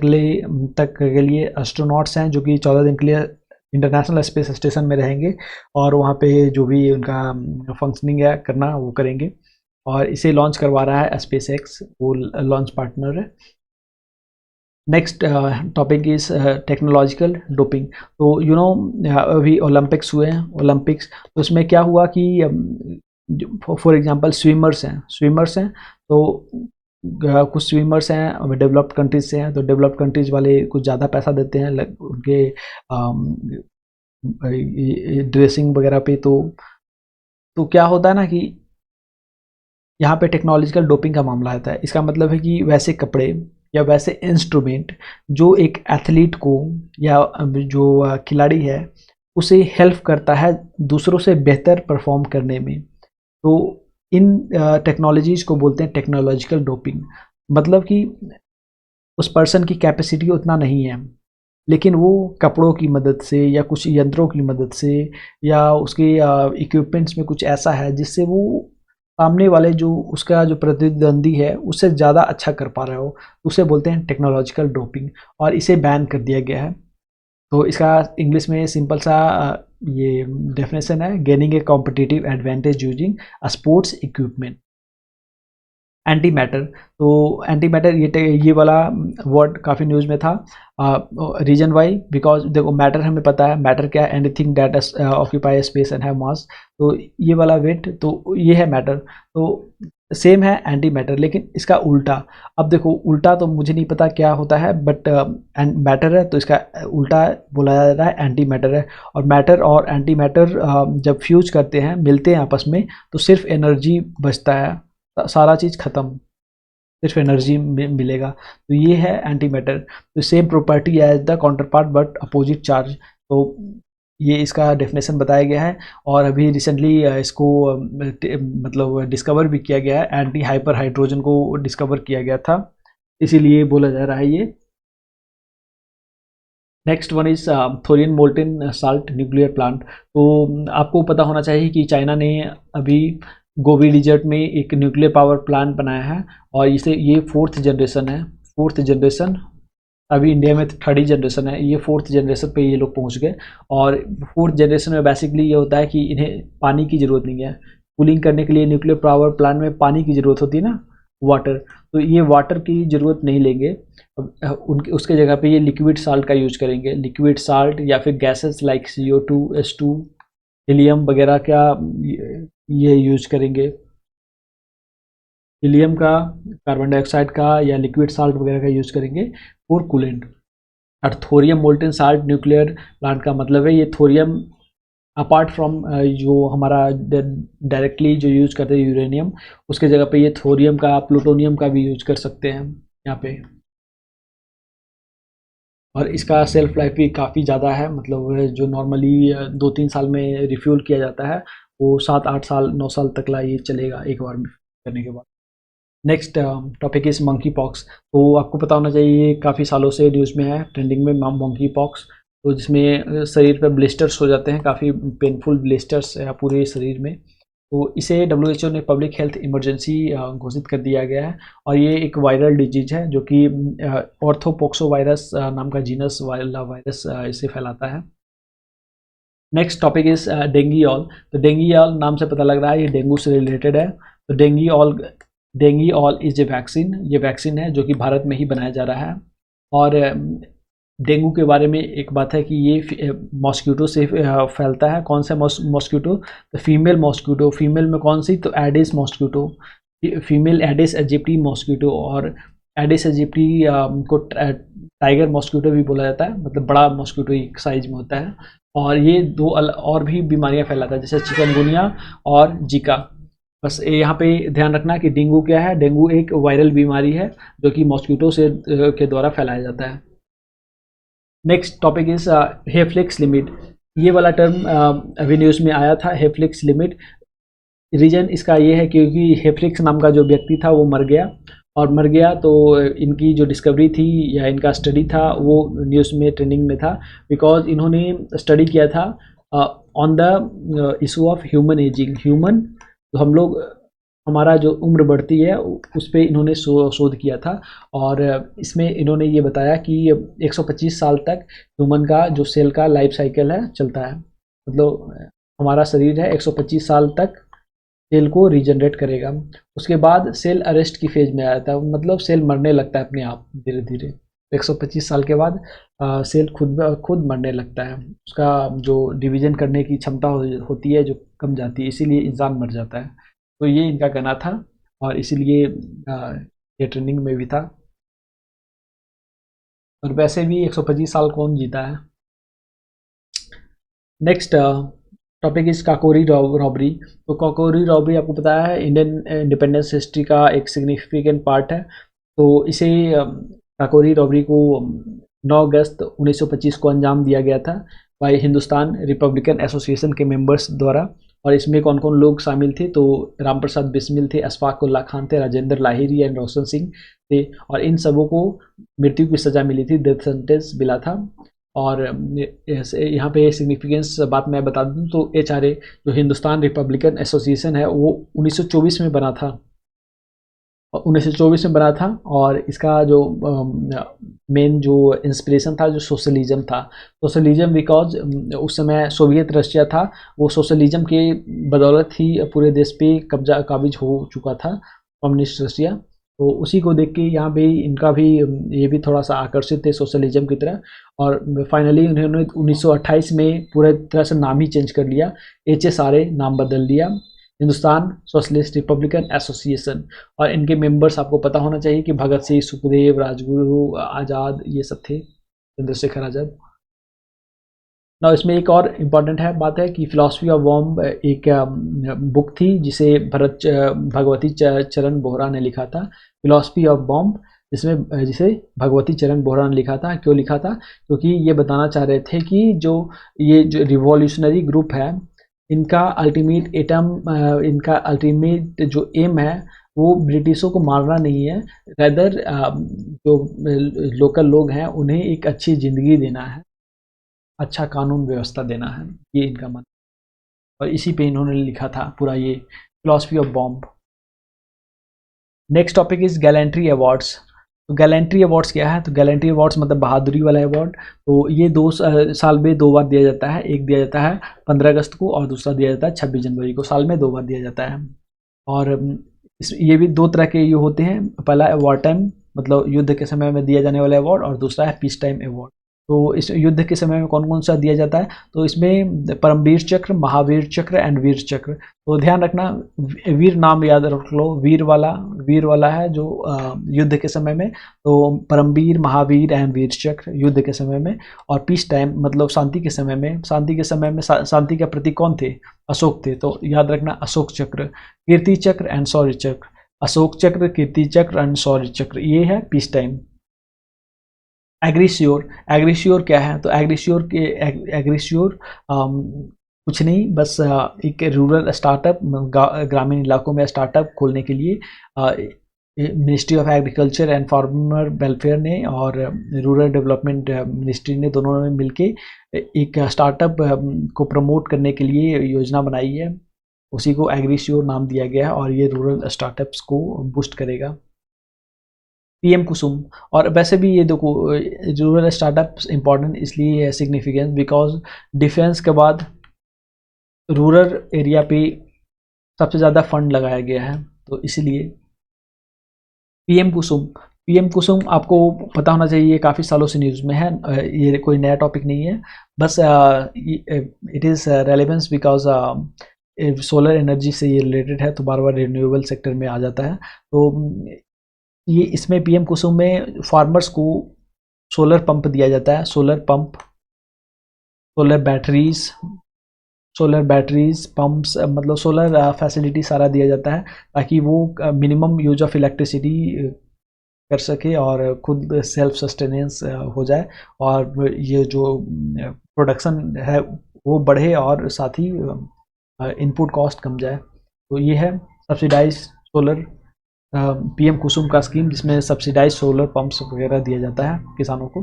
के लिए एस्ट्रोनॉट्स हैं जो कि 14 दिन के लिए इंटरनेशनल स्पेस स्टेशन में रहेंगे, और वहाँ पे जो भी उनका फंक्शनिंग है करना वो करेंगे। और इसे लॉन्च करवा रहा है SpaceX, वो लॉन्च पार्टनर है। Next topic is technological doping. तो अभी ओलंपिक्स हुए हैं, ओलंपिक्स, तो उसमें क्या हुआ कि फॉर एग्जांपल स्विमर्स हैं तो कुछ स्विमर्स हैं डेवलप्ड कंट्रीज से हैं, तो डेवलप्ड कंट्रीज वाले कुछ ज़्यादा पैसा देते हैं उनके ड्रेसिंग वगैरह पे। तो क्या होता है ना कि यहाँ पे टेक्नोलॉजिकल डोपिंग का मामला आता है। इसका मतलब है कि वैसे कपड़े या वैसे इंस्ट्रूमेंट जो एक एथलीट को या जो खिलाड़ी है उसे हेल्प करता है दूसरों से बेहतर परफॉर्म करने में, तो इन टेक्नोलॉजीज़ को बोलते हैं टेक्नोलॉजिकल डोपिंग। मतलब कि उस पर्सन की कैपेसिटी उतना नहीं है, लेकिन वो कपड़ों की मदद से या कुछ यंत्रों की मदद से या उसके इक्विपमेंट्स में कुछ ऐसा है जिससे वो सामने वाले जो उसका जो प्रतिद्वंदी है उससे ज़्यादा अच्छा कर पा रहे हो, उसे बोलते हैं टेक्नोलॉजिकल डोपिंग, और इसे बैन कर दिया गया है। तो इसका इंग्लिश में सिंपल सा ये डेफिनेशन है, gaining A competitive advantage using a sports equipment. Anti matter, तो एंटी मैटर ये वाला वर्ड काफ़ी न्यूज़ में था। रीजन वाई, बिकॉज देखो मैटर हमें पता है, मैटर क्या है, anything that occupy space and have मास, तो ये वाला वेट, तो ये है मैटर, तो सेम है एंटी मैटर, लेकिन इसका उल्टा। अब देखो उल्टा तो मुझे नहीं पता क्या होता है, बट मैटर है तो इसका उल्टा बोला जा रहा है एंटी मैटर है। और मैटर और एंटी मैटर जब फ्यूज करते हैं, मिलते हैं आपस में, तो सिर्फ एनर्जी बचता है, सारा चीज़ ख़त्म, सिर्फ एनर्जी मिलेगा। तो ये है एंटी मैटर, तो same property as the counterpart but opposite charge. तो ये इसका डेफिनेशन बताया गया है, और अभी रिसेंटली इसको मतलब डिस्कवर भी किया गया है, एंटी हाइपर हाइड्रोजन को डिस्कवर किया गया था, इसीलिए बोला जा रहा है ये। Next one is thorium molten salt nuclear plant. तो आपको पता होना चाहिए कि चाइना ने अभी गोबी डिजर्ट में एक न्यूक्लियर पावर प्लांट बनाया है, और इसे ये फोर्थ जनरेशन है, फोर्थ जनरेशन। अभी इंडिया में थर्ड जनरेशन है, ये फोर्थ जनरेशन पे ये लोग पहुंच गए। और फोर्थ जनरेशन में बेसिकली ये होता है कि इन्हें पानी की ज़रूरत नहीं है, कूलिंग करने के लिए न्यूक्लियर पावर प्लांट में पानी की ज़रूरत होती है ना, वाटर, तो ये वाटर की ज़रूरत नहीं लेंगे। उनके उसके जगह पे ये लिक्विड साल्ट का यूज करेंगे, लिक्विड साल्ट या फिर gases like CO2, H2, helium वगैरह का ये यूज करेंगे, हीलियम का, कार्बन डाइऑक्साइड का या लिक्विड साल्ट वगैरह का यूज करेंगे फॉर कूलेंट। और thorium molten salt nuclear plant का मतलब है ये थोरियम अपार्ट फ्रॉम जो हमारा डायरेक्टली जो यूज करते हैं यूरेनियम, उसके जगह पे ये थोरियम का, प्लूटोनियम का भी यूज कर सकते हैं यहाँ पे। और इसका सेल्फ लाइफ भी काफ़ी ज़्यादा है, मतलब जो नॉर्मली 2-3 साल में रिफ्यूल किया जाता है, वो 7-8 साल 9 साल तक ला ये चलेगा एक बार में करने के बाद। Next topic is monkey pox. तो आपको पता होना चाहिए ये काफ़ी सालों से न्यूज़ में है, ट्रेंडिंग में मंकी पॉक्स, तो जिसमें शरीर पर ब्लिस्टर्स हो जाते हैं, काफ़ी पेनफुल ब्लिस्टर्स पूरे शरीर में। तो इसे WHO ने पब्लिक हेल्थ इमरजेंसी घोषित कर दिया गया है, और ये एक वायरल डिजीज है जो कि ऑर्थोपोक्सो वायरस नाम का जीनस वाला वायरस इसे फैलाता है। Next topic is dengue. तो डेंगू नाम से पता लग रहा है ये डेंगू से रिलेटेड है। तो डेंगू इज ए वैक्सीन, ये वैक्सीन है जो कि भारत में ही बनाया जा रहा है। और डेंगू के बारे में एक बात है कि ये मॉस्किटो से फैलता है। कौन सा मॉस्किटो? तो फीमेल मॉस्किटो, फीमेल में कौन सी? तो Aedes mosquito, female Aedes aegypti mosquito. और एडिस एजिप्टी को टाइगर मॉस्किटो भी बोला जाता है, मतलब बड़ा मॉस्किटो एक साइज में होता है। और ये दो और भी बीमारियां फैलाता है, जैसे चिकनगुनिया और जीका। बस यहाँ पे ध्यान रखना कि डेंगू क्या है। डेंगू एक वायरल बीमारी है जो कि मॉस्किटो से के द्वारा फैलाया जाता है। Next topic is Hayflick limit. ये वाला टर्म अभी न्यूज़ में आया था, हेफ्लिक्स लिमिट। रीजन इसका ये है क्योंकि हेफ्लिक्स नाम का जो व्यक्ति था वो मर गया, और मर गया तो इनकी जो डिस्कवरी थी या इनका स्टडी था वो न्यूज़ में ट्रेंडिंग में था, बिकॉज इन्होंने स्टडी किया था on the issue of human ageing. Human, तो हम लोग, हमारा जो उम्र बढ़ती है उस पर इन्होंने शोध किया था। और इसमें इन्होंने ये बताया कि 125 साल तक ह्यूमन का जो सेल का लाइफ साइकिल है चलता है, मतलब हमारा शरीर है 125 साल तक सेल को रीजनरेट करेगा। उसके बाद सेल अरेस्ट की फेज में आया था, मतलब सेल मरने लगता है अपने आप धीरे धीरे। 125 साल के बाद सेल खुद मरने लगता है, उसका जो डिवीजन करने की क्षमता होती है जो कम जाती है, इसीलिए इंसान मर जाता है। तो ये इनका कहना था, और इसीलिए ये ट्रेंडिंग में भी था। और वैसे भी 125 साल कौन जीता है। Next topic is Kakori robbery. तो काकोरी रॉबरी आपको पता है इंडियन इंडिपेंडेंस हिस्ट्री का एक सिग्निफिकेंट पार्ट है। तो इसे काकोरी रॉबरी को 9 अगस्त 1925 को अंजाम दिया गया था बाय हिंदुस्तान रिपब्लिकन एसोसिएशन के मेंबर्स द्वारा। और इसमें कौन कौन लोग शामिल थे? तो राम प्रसाद बिस्मिल थे, अशफाक उल्ला खान थे, राजेंद्र लाहिरी एंड रोशन सिंह थे। और इन सबों को मृत्यु की सज़ा मिली थी, डेथ सेंटेंस मिला था। और यहाँ पे सिग्निफिकेंस बात मैं बता दूँ तो HRA जो हिंदुस्तान रिपब्लिकन एसोसिएशन है वो 1924 में बना था, 1924 में बना था। और इसका जो मेन जो इंस्पिरेशन था जो सोशलिज्म था, सोशलिज्म बिकॉज उस समय सोवियत रशिया था, वो सोशलिज्म के बदौलत ही पूरे देश पे कब्जा काबिज हो चुका था, कम्युनिस्ट रशिया। तो उसी को देख के यहाँ पे इनका भी ये भी थोड़ा सा आकर्षित थे सोशलिज्म की तरह। और फाइनली उन्होंने 1928 में पूरे तरह से नाम ही चेंज कर लिया, HSRA नाम बदल दिया, हिंदुस्तान सोशलिस्ट रिपब्लिकन एसोसिएशन। और इनके मेंबर्स आपको पता होना चाहिए कि भगत सिंह, सुखदेव, राजगुरु, आज़ाद, ये सब थे, चंद्रशेखर आज़ाद। ना इसमें एक और इम्पॉर्टेंट है बात है कि फिलॉसफी ऑफ बॉम्ब एक बुक थी जिसे भगवती चरण बोहरा ने लिखा था, फिलॉसफी ऑफ बॉम्ब, जिसे भगवती चरण बोहरा ने लिखा था। क्यों लिखा था? क्योंकि ये बताना चाह रहे थे कि ये जो रिवॉल्यूशनरी ग्रुप है, इनका अल्टीमेट जो एम है वो ब्रिटिशों को मारना नहीं है, रैदर जो लोकल लोग हैं उन्हें एक अच्छी ज़िंदगी देना है, अच्छा कानून व्यवस्था देना है, ये इनका मन। और इसी पे इन्होंने लिखा था पूरा ये philosophy of bomb. Next topic is gallantry awards. तो गैलेंट्री अवार्ड्स क्या है? तो गैलेंट्री अवार्ड्स मतलब बहादुरी वाला अवार्ड। तो ये 2 साल में 2 बार दिया जाता है, एक दिया जाता है 15 अगस्त को और दूसरा दिया जाता है 26 जनवरी को, साल में 2 बार दिया जाता है। और ये भी 2 तरह के ये होते हैं, पहला वॉर टाइम मतलब युद्ध के समय में दिया जाने वाला अवार्ड, और दूसरा है पीस टाइम अवार्ड। तो इस युद्ध के समय में कौन कौन सा दिया जाता है? तो इसमें परमवीर चक्र, महावीर चक्र एंड वीर चक्र। तो ध्यान रखना, वीर नाम याद रख लो, वीर वाला है जो युद्ध के समय में, तो परमवीर, महावीर एंड वीर चक्र युद्ध के समय में। और पीस टाइम मतलब शांति के समय में, शांति के प्रतीक कौन थे? अशोक थे, तो याद रखना अशोक चक्र। कीर्ति चक्र एंड शौर्य चक्र, अशोक चक्र, कीर्ति चक्र एंड शौर्य चक्र, ये है पीस टाइम। एग्रीश्योर क्या है? तो एग्रीश्योर कुछ नहीं, बस एक रूरल स्टार्टअप, ग्रामीण इलाकों में स्टार्टअप खोलने के लिए ministry of agriculture and farmer welfare ने और रूरल डेवलपमेंट मिनिस्ट्री ने दोनों ने मिलके एक स्टार्टअप को प्रमोट करने के लिए योजना बनाई है, उसी को एग्रीश्योर नाम दिया गया है और ये रूरल स्टार्टअप्स को बूस्ट करेगा। पीएम कुसुम, और वैसे भी ये देखो रूरल स्टार्टअप्स इम्पॉर्टेंट इसलिए है सिग्निफिकेंस बिकॉज डिफेंस के बाद रूरल एरिया पे सबसे ज़्यादा फंड लगाया गया है, तो इसलिए पीएम कुसुम आपको पता होना चाहिए, ये काफ़ी सालों से न्यूज़ में है, ये कोई नया टॉपिक नहीं है, बस it is relevance because solar energy से ये रिलेटेड है, तो बार बार रिन्यूएबल सेक्टर में आ जाता है। तो ये इसमें पीएम कुसुम में फार्मर्स को सोलर पंप दिया जाता है, solar pump, solar batteries pumps, मतलब सोलर फैसिलिटी सारा दिया जाता है ताकि वो मिनिमम यूज ऑफ इलेक्ट्रिसिटी कर सके और खुद सेल्फ सस्टेनेंस हो जाए, और ये जो प्रोडक्शन है वो बढ़े और साथ ही इनपुट कॉस्ट कम जाए। तो ये है सब्सिडाइज सोलर पीएम कुसुम का स्कीम, जिसमें सब्सिडाइज सोलर पंप्स वगैरह दिया जाता है किसानों को।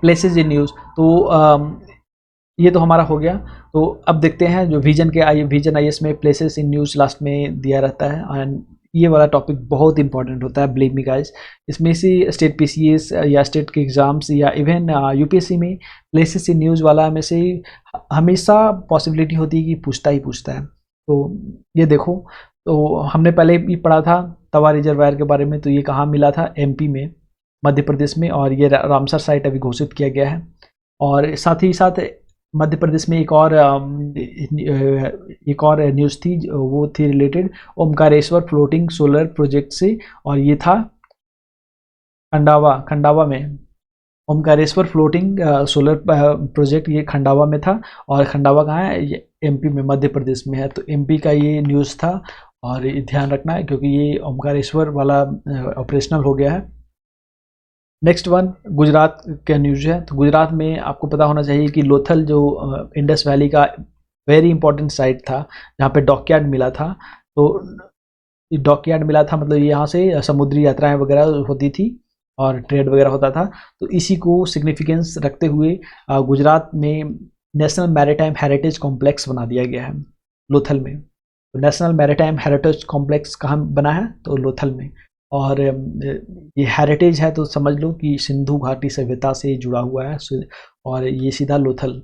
प्लेसेस इन न्यूज़, तो ये तो हमारा हो गया। तो अब देखते हैं जो विजन IAS में प्लेसेस इन न्यूज़ लास्ट में दिया रहता है, एंड ये वाला टॉपिक बहुत इंपॉर्टेंट होता है, बिलीव मी गाइस। इसमें से स्टेट PCS या स्टेट के एग्ज़ाम्स या इवन UPSC में प्लेसेस इन न्यूज़ वाला में से हमेशा पॉसिबिलिटी होती है कि पूछता ही पूछता है। तो ये देखो, तो हमने पहले भी पढ़ा था तवा रिजर्वायर के बारे में, तो ये कहाँ मिला था? MP में, मध्य प्रदेश में, और ये रामसर साइट अभी घोषित किया गया है। और साथ ही साथ मध्य प्रदेश में एक और न्यूज़ थी, वो थी related Omkareshwar floating solar project से, और ये था खंडावा में ओमकारेश्वर फ्लोटिंग सोलर प्रोजेक्ट, ये खंडावा में था। और खंडावा कहाँ है? ये MP में, मध्य प्रदेश में है। तो MP का ये न्यूज़ था और ये ध्यान रखना है क्योंकि ये ओमकारेश्वर वाला ऑपरेशनल हो गया है। नेक्स्ट वन गुजरात का न्यूज़ है। तो गुजरात में आपको पता होना चाहिए कि लोथल जो इंडस वैली का वेरी इंपॉर्टेंट साइट था जहाँ पे डॉकयार्ड मिला था। तो डॉकयार्ड मिला था मतलब यहाँ से समुद्री यात्राएं वगैरह होती थी, और ट्रेड वगैरह होता था। तो इसी को सिग्निफिकेंस रखते हुए गुजरात में नेशनल मैरीटाइम हेरिटेज कॉम्प्लेक्स बना दिया गया है लोथल में। तो नेशनल मैरीटाइम हेरिटेज कॉम्प्लेक्स कहाँ बना है? तो लोथल में। और ये हेरिटेज है तो समझ लो कि सिंधु घाटी सभ्यता से जुड़ा हुआ है, और ये सीधा लोथल।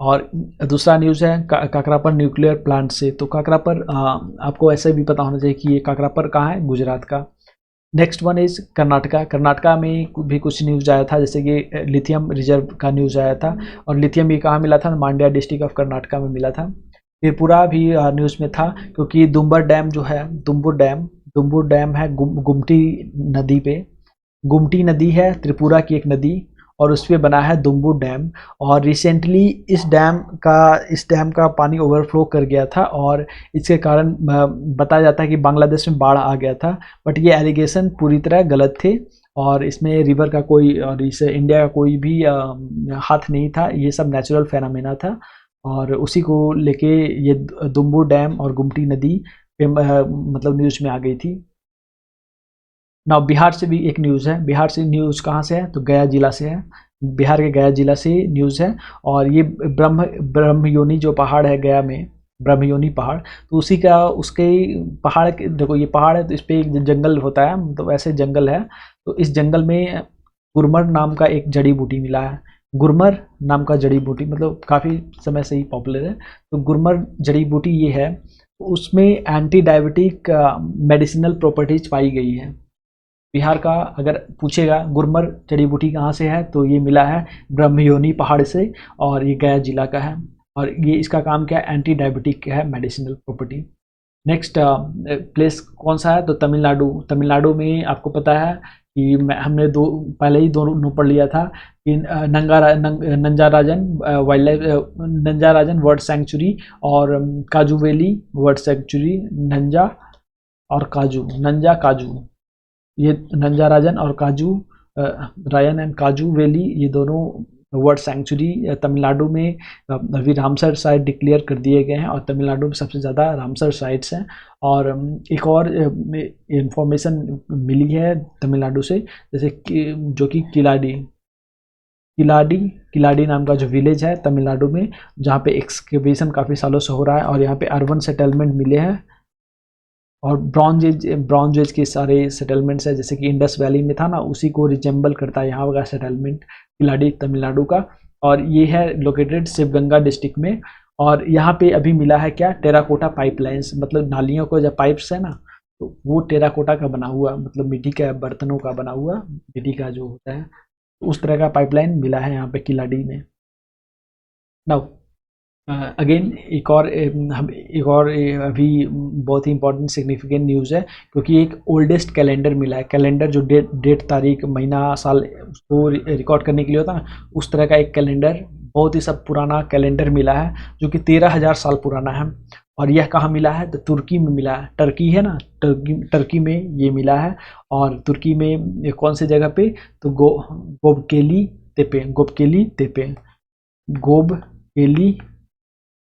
और दूसरा न्यूज़ है काकरापर न्यूक्लियर प्लांट से। तो काकरापर आपको ऐसे भी पता होना चाहिए कि ये काकरापर कहाँ है? गुजरात का। Next one is Karnataka. Karnataka में भी कुछ न्यूज़ आया था, जैसे कि लिथियम रिजर्व का न्यूज़ आया था। और लिथियम ये कहाँ मिला था? मांड्या डिस्ट्रिक्ट ऑफ कर्नाटका में मिला था। त्रिपुरा भी न्यूज़ में था, क्योंकि दुम्बर डैम जो है, दुम्बुर डैम है गुमटी नदी पे। गुमटी नदी है त्रिपुरा की एक नदी, और उस पे बना है दुम्बुर डैम। और रिसेंटली इस डैम का पानी ओवरफ्लो कर गया था, और इसके कारण बताया जाता है कि बांग्लादेश में बाढ़ आ गया था। बट ये एलिगेशन पूरी तरह गलत थे, और इसमें रिवर का कोई और इस इंडिया का कोई भी हाथ नहीं था। ये सब नेचुरल फेनामेना था, और उसी को लेके ये दुम्बुर डैम और गुमटी नदी पे मतलब न्यूज़ में आ गई थी। ना बिहार से भी एक न्यूज़ है। बिहार से न्यूज़ कहाँ से है? तो गया जिला से है। बिहार के गया जिला से न्यूज़ है। और ये ब्रह्मयोनी जो पहाड़ है गया में, ब्रह्मयोनी पहाड़, तो उसी का उसके पहाड़ के, देखो ये पहाड़ है तो इस पे एक जंगल होता है, मतलब ऐसे जंगल है। तो इस जंगल में गुरमर नाम का एक जड़ी बूटी मिला है। गुरमर नाम का जड़ी बूटी मतलब काफ़ी समय से ही पॉपुलर है। तो गुरमर जड़ी बूटी ये है, उसमें एंटी डायबिटिक मेडिसिनल प्रॉपर्टीज पाई गई है। बिहार का अगर पूछेगा गुरमर जड़ी बूटी कहाँ से है, तो ये मिला है ब्रह्मयोनी पहाड़ से, और ये गया जिला का है। और ये इसका काम क्या है? एंटी डायबिटिक है, मेडिसिनल प्रॉपर्टी। नेक्स्ट प्लेस कौन सा है? तो तमिलनाडु। तमिलनाडु में आपको पता है कि हमने पहले ही दोनों पढ़ लिया था कि नंजाराजन वाइल्ड लाइफ, नंजाराजन बर्ड सेंचुरी, और काजू वैली बर्ड सेंचुरी। नंजा और काजू, नंजा काजू, ये नंजाराजन और काजू, रायन एंड काजू वैली, ये दोनों वर्ड सेंचुरी तमिलनाडु में अभी रामसर साइट डिक्लेयर कर दिए गए हैं, और तमिलनाडु में सबसे ज़्यादा रामसर साइट्स हैं। और एक और इंफॉर्मेशन मिली है तमिलनाडु से, जैसे कि जो कि किलाडी नाम का जो विलेज है तमिलनाडु में, जहाँ पे एक्सकेवेशन काफ़ी सालों से हो रहा है, और यहाँ पे अर्बन सेटलमेंट मिले हैं। और ब्रॉन्ज एज के सारे सेटलमेंट्स है, जैसे कि इंडस वैली में था ना, उसी को रिजेंबल करता है यहाँ का सेटलमेंट किलाडी तमिलनाडु का। और ये है लोकेटेड शिवगंगा डिस्ट्रिक्ट में। और यहाँ पे अभी मिला है क्या? टेराकोटा पाइपलाइंस, मतलब नालियों को जब पाइप्स है ना, तो वो टेराकोटा का बना हुआ, मतलब मिट्टी का बर्तनों का बना हुआ, मिट्टी का जो होता है, उस तरह का पाइपलाइन मिला है यहाँ पे किलाडी में। नाउ अगेन एक और अभी बहुत ही इंपॉर्टेंट सिग्निफिकेंट न्यूज़ है, क्योंकि एक ओल्डेस्ट कैलेंडर मिला है। कैलेंडर जो डेट तारीख महीना साल उसको रिकॉर्ड करने के लिए होता है, उस तरह का एक कैलेंडर, बहुत ही सब पुराना कैलेंडर मिला है, जो कि 13,000 साल पुराना है। और यह कहाँ मिला है? तो तुर्की में मिला है। टर्की है ना, टर्की में ये मिला है। और तुर्की में कौन सी जगह पे? तो गोबकेली तेपे,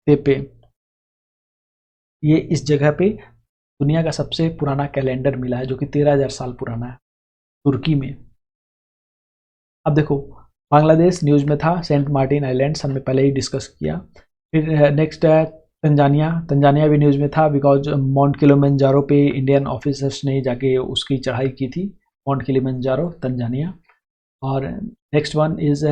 तेपे, ये इस जगह पे दुनिया का सबसे पुराना कैलेंडर मिला है, जो कि 13,000 साल पुराना है, तुर्की में। अब देखो बांग्लादेश न्यूज़ में था, सेंट मार्टिन आइलैंड्स हमने पहले ही डिस्कस किया। फिर नेक्स्ट है तंजानिया। तंजानिया भी न्यूज़ में था, बिकॉज माउंट किलिमंजारो पे इंडियन ऑफिसर्स ने जाके उसकी चढ़ाई की थी, माउंट किलिमंजारो तंजानिया। और नेक्स्ट वन इज़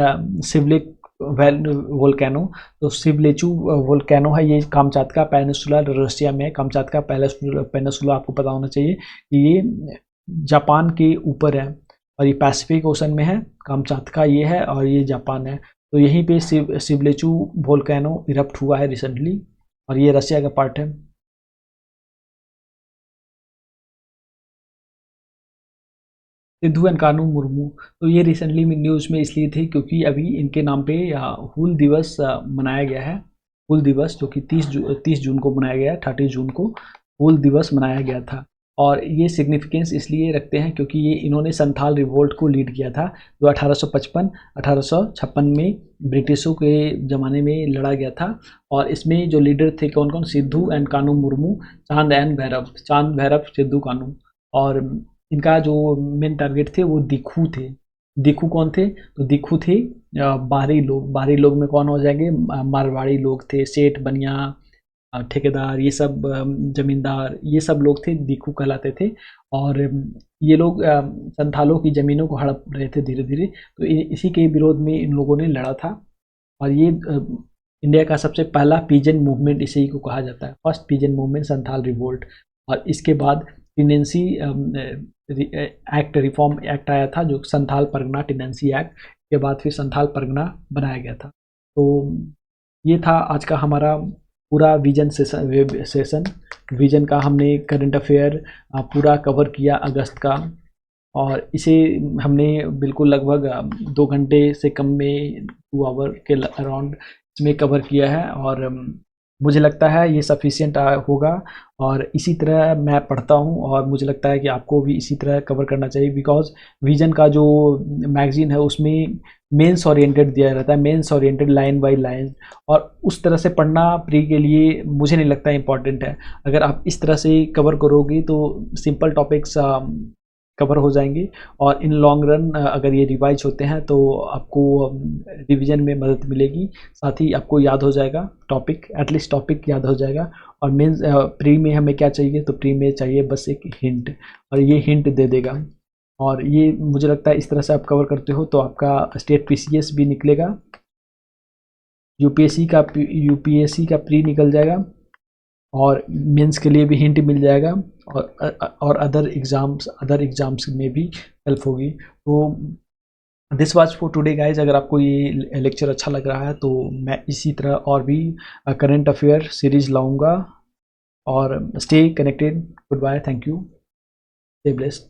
सिवलिक वोल्केनो। तो सिवलेचू वोल्केनो है, ये कामचातका पेनिसुला रशिया में है। कामचातका पेनिसुला आपको पता होना चाहिए कि ये जापान के ऊपर है, और ये पैसिफिक ओशन में है। कामचातका ये है, और ये जापान है। तो यहीं पे सिवलेचू वोल्केनो इरप्ट हुआ है रिसेंटली, और ये रशिया का पार्ट है। सिद्धू एंड कानू मुर्मू, तो ये रिसेंटली में न्यूज़ में इसलिए थे क्योंकि अभी इनके नाम पे हूल दिवस मनाया गया है। हूल दिवस जो कि 30 जून को मनाया गया है, 30 जून को हूल दिवस मनाया गया था। और ये सिग्निफिकेंस इसलिए रखते हैं क्योंकि ये इन्होंने संथाल रिवोल्ट को लीड किया था, जो 1856 में ब्रिटिशों के ज़माने में लड़ा गया था। और इसमें जो लीडर थे कौन कौन? सिद्धू एंड कानू मुर्मू, चांद भैरव, सिद्धू कानू। और इनका जो मेन टारगेट थे वो दिखू थे। दिखू कौन थे? तो दिखू थे बाहरी लोग। बाहरी लोग में कौन हो जाएंगे? मारवाड़ी लोग थे, सेठ बनिया, ठेकेदार, ये सब जमींदार, ये सब लोग थे, दिखू कहलाते थे। और ये लोग संथालों की ज़मीनों को हड़प रहे थे धीरे धीरे। तो इसी के विरोध में इन लोगों ने लड़ा था। और ये इंडिया का सबसे पहला पीजन मूवमेंट इसी को कहा जाता है, first pigeon movement, Santhal revolt. और इसके बाद टिनेंसी एक्ट, रिफॉर्म एक्ट आया था, जो संथाल परगना टिनेंसी एक्ट के बाद फिर संथाल परगना बनाया गया था। तो ये था आज का हमारा पूरा विजन सेशन। विजन का हमने करंट अफेयर पूरा कवर किया अगस्त का, और इसे हमने बिल्कुल लगभग 2 घंटे से कम में 2 आवर के अराउंड इसमें कवर किया है। और मुझे लगता है ये सफिशिएंट होगा। और इसी तरह मैं पढ़ता हूँ, और मुझे लगता है कि आपको भी इसी तरह कवर करना चाहिए, बिकॉज विजन का जो मैगजीन है उसमें मेंस ओरिएंटेड दिया रहता है, mains oriented line by line. और उस तरह से पढ़ना प्री के लिए मुझे नहीं लगता इम्पॉर्टेंट है। अगर आप इस तरह से कवर करोगे तो सिंपल टॉपिक्स कवर हो जाएंगे। और इन लॉन्ग रन अगर ये रिवाइज होते हैं तो आपको रिवीजन में मदद मिलेगी, साथ ही आपको याद हो जाएगा टॉपिक, एटलीस्ट टॉपिक याद हो जाएगा। और मेन प्री में हमें क्या चाहिए? तो प्री में चाहिए बस एक हिंट, और ये हिंट दे देगा। और ये मुझे लगता है इस तरह से आप कवर करते हो तो आपका स्टेट पीसीएस भी निकलेगा, यूपीएससी का प्री निकल जाएगा, और मेंस के लिए भी हिंट मिल जाएगा, और अदर एग्ज़ाम्स में भी हेल्प होगी। तो this was for today guys. अगर आपको ये लेक्चर अच्छा लग रहा है तो मैं इसी तरह और भी करंट अफेयर सीरीज लाऊंगा। और stay connected. Goodbye, thank you, stay blessed.